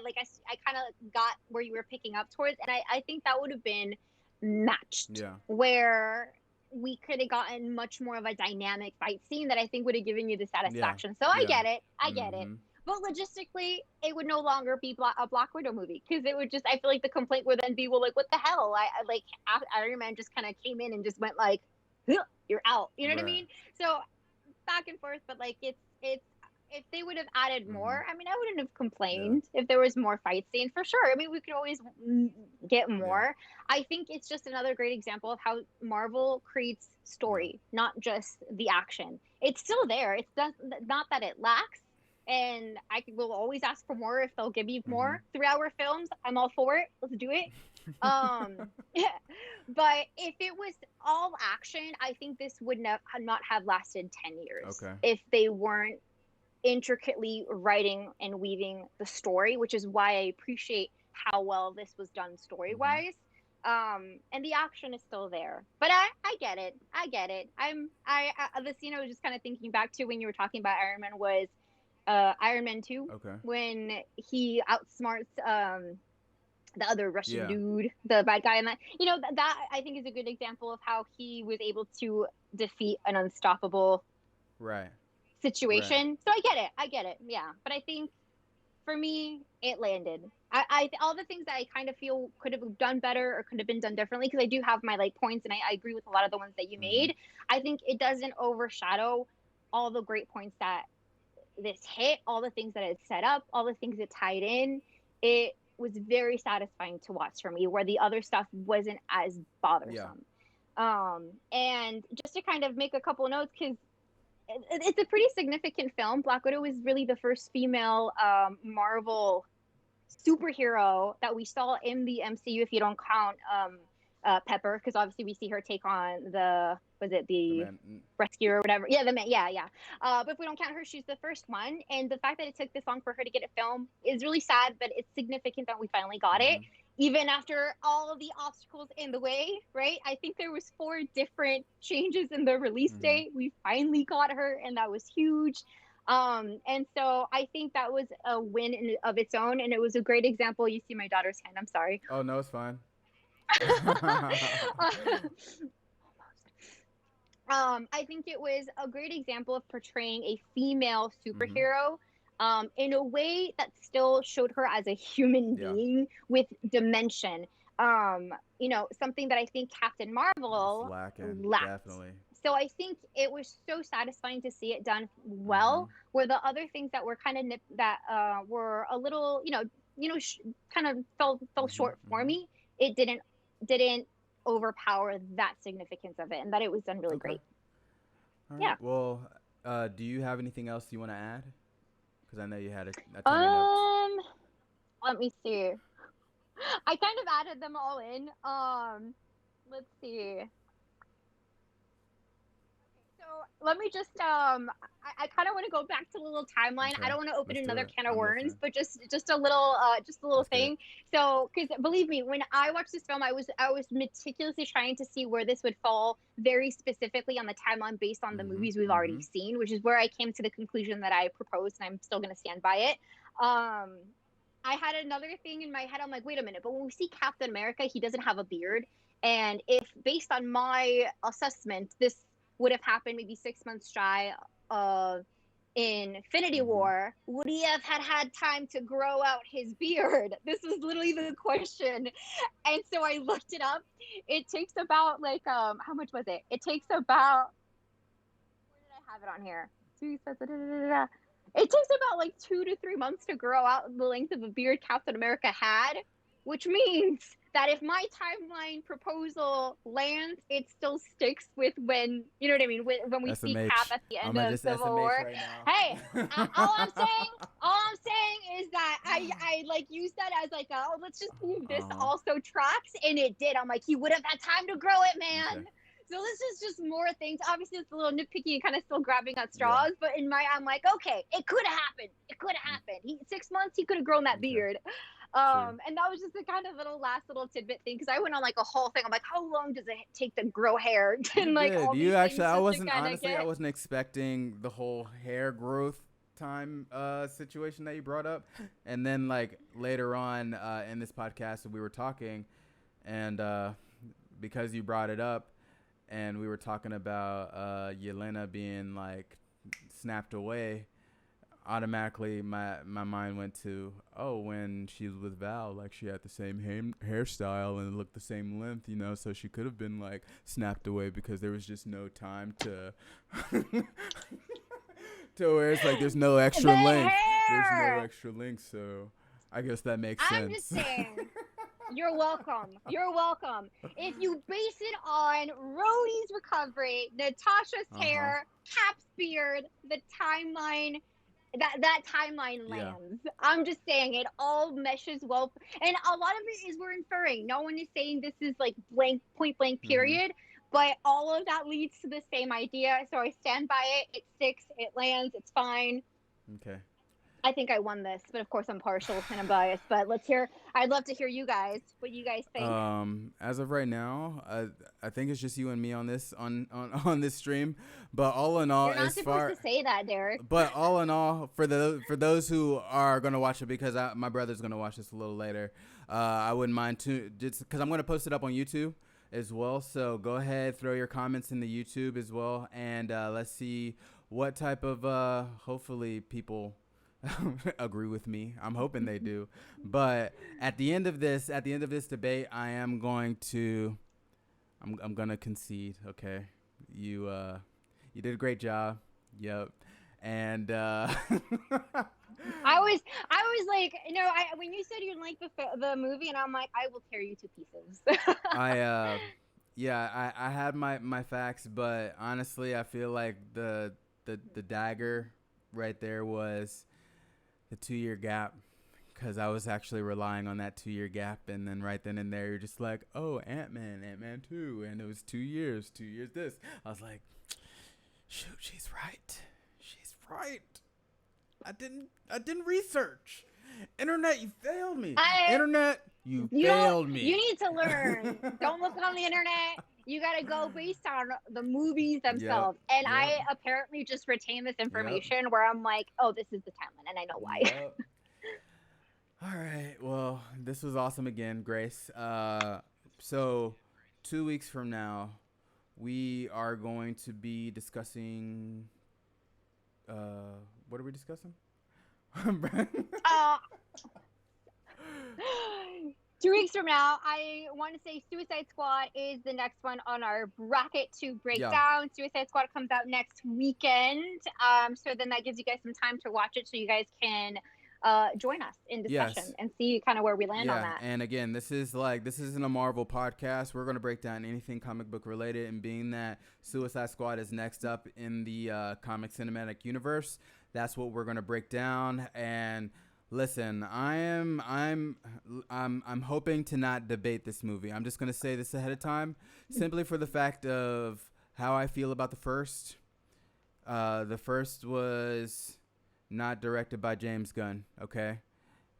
Speaker 2: kind of got where you were picking up towards, and I think that would have been matched
Speaker 1: Yeah.
Speaker 2: where we could have gotten much more of a dynamic fight scene that I think would have given you the
Speaker 1: Yeah.
Speaker 2: satisfaction. So I
Speaker 1: Yeah.
Speaker 2: get it. I get it.
Speaker 1: Mm-hmm.
Speaker 2: But logistically, it would no longer be a Black Widow movie because it would just. I feel like the complaint would then be, well, like, what the hell? I like Iron Man just kind of came in and just went like, you're out. You know what I
Speaker 1: Right.
Speaker 2: mean? So back and forth, but like it's if they would have added
Speaker 1: Mm-hmm.
Speaker 2: more, I mean, I wouldn't have
Speaker 1: Yeah.
Speaker 2: complained if there was more fight scene for sure. I mean, we could always get
Speaker 1: Yeah.
Speaker 2: more. I think it's just another great example of how Marvel creates
Speaker 1: Yeah.
Speaker 2: story, not just the action. It's still there. It's not that it lacks. And will always ask for more if they'll give me
Speaker 1: Mm-hmm.
Speaker 2: more 3 hour films. I'm all for it. Let's do it. Yeah. But if it was all action, I think this would not have lasted 10 years
Speaker 1: Okay.
Speaker 2: if they weren't intricately writing and weaving the story, which is why I appreciate how well this was done story
Speaker 1: Mm-hmm.
Speaker 2: wise. And the action is still there, but I get it. I get it. The scene I was just kind of thinking back to when you were talking about Iron Man was Iron Man 2
Speaker 1: Okay.
Speaker 2: when he outsmarts the other Russian
Speaker 1: Yeah.
Speaker 2: dude, the bad guy, and that that I think is a good example of how he was able to defeat an unstoppable
Speaker 1: Right. Right.
Speaker 2: situation. So I get it. I get it. Yeah, but I think for me, it landed. All the things that I kind of feel could have done better or could have been done differently because I do have my like points and I agree with a lot of the ones that you
Speaker 1: Mm-hmm.
Speaker 2: made. I think it doesn't overshadow all the great points that this hit, all the things that it set up, all the things it tied in. It was very satisfying to watch for me, where the other stuff wasn't as
Speaker 1: Yeah.
Speaker 2: bothersome. And just to kind of make a couple of notes, because it's a pretty significant film. Black Widow was really the first female Marvel superhero that we saw in the MCU, if you don't count Pepper, because obviously we see her take on
Speaker 1: The
Speaker 2: the
Speaker 1: man.
Speaker 2: rescue or whatever? Yeah, the man. Yeah, yeah. But if we don't count her, she's the first one. And the fact that it took this long for her to get a film is really sad, but it's significant that we finally got it.
Speaker 1: Mm-hmm.
Speaker 2: Even after all of the obstacles in the way, right? I think there was 4 different changes in the release
Speaker 1: Mm-hmm.
Speaker 2: date. We finally got her, and that was huge. And so I think that was a win of its own, and it was a great example. You see my daughter's hand. I'm sorry.
Speaker 1: Oh no, it's fine.
Speaker 2: I think it was a great example of portraying a female
Speaker 1: Mm-hmm.
Speaker 2: superhero in a way that still showed her as a human
Speaker 1: Yeah.
Speaker 2: being with dimension. Something that I think Captain
Speaker 1: It's
Speaker 2: Marvel
Speaker 1: lacking,
Speaker 2: lacked.
Speaker 1: definitely.
Speaker 2: So I think it was so satisfying to see it done
Speaker 1: Mm-hmm.
Speaker 2: well. Where the other things that were kind of were a little, kind of fell
Speaker 1: Mm-hmm.
Speaker 2: short for
Speaker 1: Mm-hmm.
Speaker 2: me. It didn't overpower that significance of it, and that it was done really
Speaker 1: Okay.
Speaker 2: great.
Speaker 1: All right.
Speaker 2: Yeah.
Speaker 1: Well, do you have anything else you want to add? Because I know you had a ton of notes.
Speaker 2: Um, Let me see. I kind of added them all in. Let's see. So let me just I kind of want to go back to the little timeline. I
Speaker 1: Okay.
Speaker 2: don't want to open
Speaker 1: Let's do
Speaker 2: another
Speaker 1: it.
Speaker 2: can of
Speaker 1: I'm
Speaker 2: worms,
Speaker 1: listening.
Speaker 2: but just a little
Speaker 1: Let's get it.
Speaker 2: thing. So because believe me, when I watched this film, I was meticulously trying to see where this would fall very specifically on the timeline based on the
Speaker 1: Mm-hmm.
Speaker 2: movies we've
Speaker 1: Mm-hmm.
Speaker 2: already seen, which is where I came to the conclusion that I proposed, and I'm still going to stand by it. Um, I had another thing in my head. I'm like, wait a minute, but when we see Captain America, he doesn't have a beard. And if, based on my assessment, this would have happened maybe 6 months shy of Infinity
Speaker 1: Mm-hmm.
Speaker 2: War, would he have had time to grow out his beard? This was literally the question. And so I looked it up. It takes about like how much was it? It takes about, where did I have it on here? It takes about like 2 to 3 months to grow out the length of a beard Captain America had, which means that if my timeline proposal lands, it still sticks with when, you know what I mean, when we see Cap
Speaker 1: SMH.
Speaker 2: at the
Speaker 1: I'm
Speaker 2: end
Speaker 1: gonna
Speaker 2: of
Speaker 1: just
Speaker 2: Civil
Speaker 1: SMH
Speaker 2: War.
Speaker 1: right now.
Speaker 2: Hey, all I'm saying is that I like used that as like, oh, let's just see if this
Speaker 1: Uh-huh.
Speaker 2: also tracks, and it did. I'm like, he would have had time to grow it,
Speaker 1: Okay.
Speaker 2: man. So this is just more things. Obviously, it's a little nitpicky and kind of still grabbing at
Speaker 1: Yeah.
Speaker 2: straws. But in my, I'm like, okay, it could have happened. It could have happened. 6 months, he could have grown that
Speaker 1: Okay.
Speaker 2: beard.
Speaker 1: True.
Speaker 2: And that was just a kind of little last little tidbit thing because I went on like a whole thing. I'm like, how long does it take to grow hair
Speaker 1: You
Speaker 2: and like
Speaker 1: did.
Speaker 2: all
Speaker 1: You
Speaker 2: these
Speaker 1: actually.
Speaker 2: things
Speaker 1: I
Speaker 2: just to
Speaker 1: wasn't
Speaker 2: kind of
Speaker 1: honestly. I
Speaker 2: get.
Speaker 1: wasn't expecting the whole hair growth time situation that you brought up, and then like later on in this podcast we were talking, and because you brought it up, and we were talking about Yelena being like snapped away, automatically my mind went to, oh, when she was with Val, like she had the same hairstyle and it looked the same length, so she could have been like snapped away because there was just no time to to where it's like
Speaker 2: The
Speaker 1: there's no
Speaker 2: hair.
Speaker 1: extra length, so I guess that makes
Speaker 2: I'm just
Speaker 1: sense.
Speaker 2: saying. You're welcome. You're welcome. If you base it on Rhodey's recovery, Natasha's
Speaker 1: Uh-huh.
Speaker 2: hair, Cap's beard, the timeline, that timeline
Speaker 1: Yeah.
Speaker 2: lands. I'm just saying it all meshes well, and a lot of it is we're inferring. No one is saying this is like blank, point blank,
Speaker 1: Mm-hmm.
Speaker 2: period. But all of that leads to the same idea. So I stand by it. It sticks. It lands. It's fine.
Speaker 1: Okay.
Speaker 2: I think I won this, but of course I'm partial and I'm biased. But let's hear. I'd love to hear you guys. What you guys think?
Speaker 1: As of right now, I think it's just you and me on this on this stream. But all in all,
Speaker 2: You're not
Speaker 1: as
Speaker 2: supposed
Speaker 1: far
Speaker 2: to say that, Derek.
Speaker 1: but all in all, for those who are gonna watch it, because my brother's gonna watch this a little later, I wouldn't mind to just because I'm gonna post it up on YouTube as well. So go ahead, throw your comments in the YouTube as well, and let's see what type of hopefully people agree with me. I'm hoping they do. But at the end of this debate, I'm gonna concede. Okay, you did a great job. Yep. And
Speaker 2: I was like, when you said you didn't like the movie, and I'm like, I will tear you to pieces.
Speaker 1: I yeah, I had my facts, but honestly, I feel like the dagger right there was the 2 year gap, because I was actually relying on that 2 year gap, and then right then and there you're just like, oh, Ant Man 2, and it was 2 years, 2 years this. I was like, shoot, she's right. She's right. I didn't research. Internet, you failed me.
Speaker 2: I
Speaker 1: Internet, you
Speaker 2: you don't
Speaker 1: failed
Speaker 2: you
Speaker 1: me.
Speaker 2: need to learn. Don't look on the internet. You got to go based on the movies
Speaker 1: Yep.
Speaker 2: themselves. And
Speaker 1: Yep.
Speaker 2: I apparently just retain this
Speaker 1: Yep.
Speaker 2: information where I'm like, oh, this is the timeline, and I know why.
Speaker 1: Yep. All right. Well, this was awesome again, Grace. So 2 weeks from now, we are going to be discussing. What are we discussing?
Speaker 2: uh, 2 weeks from now, I want to say Suicide Squad is the next one on our bracket to break
Speaker 1: Yeah.
Speaker 2: down. Suicide Squad comes out next weekend. So then that gives you guys some time to watch it so you guys can join us in discussion
Speaker 1: Yes.
Speaker 2: and see kind of where we land on
Speaker 1: Yeah,
Speaker 2: that.
Speaker 1: and again, this isn't a Marvel podcast. We're gonna break down anything comic book related, and being that Suicide Squad is next up in the comic cinematic universe, that's what we're gonna break down. And listen, I'm hoping to not debate this movie. I'm just gonna say this ahead of time, simply for the fact of how I feel about the first. The first was not directed by James Gunn, okay,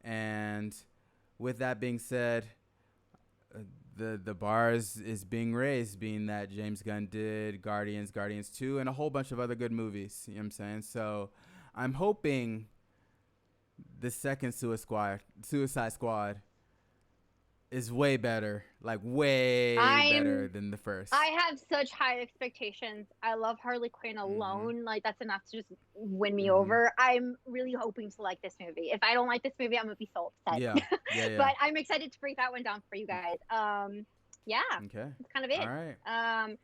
Speaker 1: and with that being said, uh, the bar is being raised, being that James Gunn did Guardians 2, and a whole bunch of other good movies. You know what I'm saying? So I'm hoping the second Suicide Squad is way better, like way better
Speaker 2: I'm
Speaker 1: than the first.
Speaker 2: I have such high expectations. I love Harley Quinn
Speaker 1: Mhm.
Speaker 2: alone. Like that's enough to just win me
Speaker 1: Mhm.
Speaker 2: over. I'm really hoping to like this movie. If I don't like this movie, I'm gonna be so upset.
Speaker 1: Yeah. Yeah. Yeah.
Speaker 2: But I'm excited to break that one down for you guys. Yeah,
Speaker 1: Okay.
Speaker 2: that's kind of
Speaker 1: All
Speaker 2: it.
Speaker 1: right.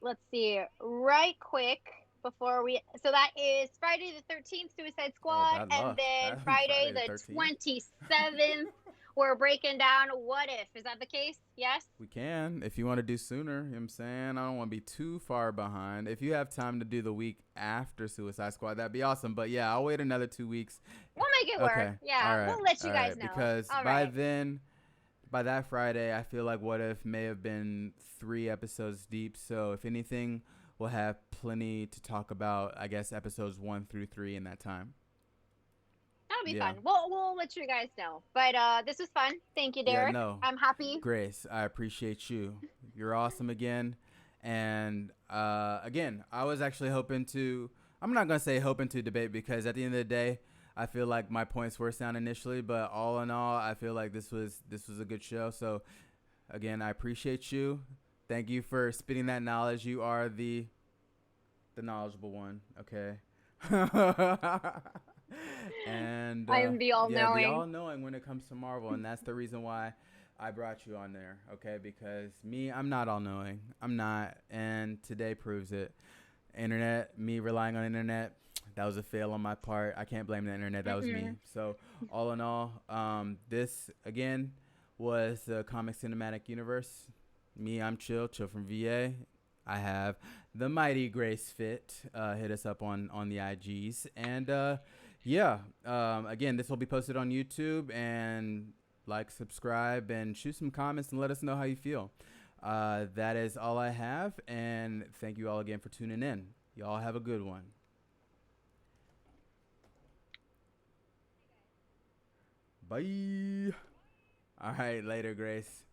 Speaker 2: Let's see, right quick before we. So that is Friday the 13th, Suicide
Speaker 1: Oh,
Speaker 2: Squad,
Speaker 1: bad
Speaker 2: and
Speaker 1: luck.
Speaker 2: then
Speaker 1: Bad
Speaker 2: Friday
Speaker 1: Friday the
Speaker 2: the
Speaker 1: 13th.
Speaker 2: 27th. We're breaking down What If. Is that the case? Yes.
Speaker 1: We can if you want to do sooner. You know what I'm saying? I don't want to be too far behind. If you have time to do the week after Suicide Squad, that'd be awesome. But yeah, I'll wait another 2 weeks.
Speaker 2: We'll make it work.
Speaker 1: Okay. All
Speaker 2: Yeah,
Speaker 1: right.
Speaker 2: we'll let
Speaker 1: All
Speaker 2: you guys
Speaker 1: right.
Speaker 2: know.
Speaker 1: Because
Speaker 2: All
Speaker 1: by
Speaker 2: right.
Speaker 1: then, by that Friday, I feel like What If may have been 3 episodes deep. So if anything, we'll have plenty to talk about. I guess episodes 1 through 3 in that time.
Speaker 2: That'll be
Speaker 1: Yeah.
Speaker 2: fun. We'll let you guys know. But this was fun. Thank you,
Speaker 1: Yeah.
Speaker 2: Derek.
Speaker 1: No.
Speaker 2: I'm happy.
Speaker 1: Grace, I appreciate you. You're awesome again. And again, I was actually hoping to. I'm not gonna say hoping to debate because at the end of the day, I feel like my points were sound initially, but all in all, I feel like this was a good show. So again, I appreciate you. Thank you for spitting that knowledge. You are the knowledgeable one. Okay. And
Speaker 2: I am the all
Speaker 1: yeah, the
Speaker 2: knowing.
Speaker 1: all knowing when it comes to Marvel, and that's the reason why I brought you on there. Okay, because me, I'm not all knowing. I'm not, and today proves it. Internet, me relying on internet, that was a fail on my part. I can't blame the internet. That was me.
Speaker 2: Mm-mm.
Speaker 1: So all in all, this again was the comic cinematic universe. Me, I'm chill from VA. I have the mighty Grace Fit. Hit us up on the IGs, and yeah. Again, this will be posted on YouTube, and like, subscribe, and shoot some comments, and let us know how you feel. That is all I have, and thank you all again for tuning in. Y'all have a good one. Bye. All right, later, Grace.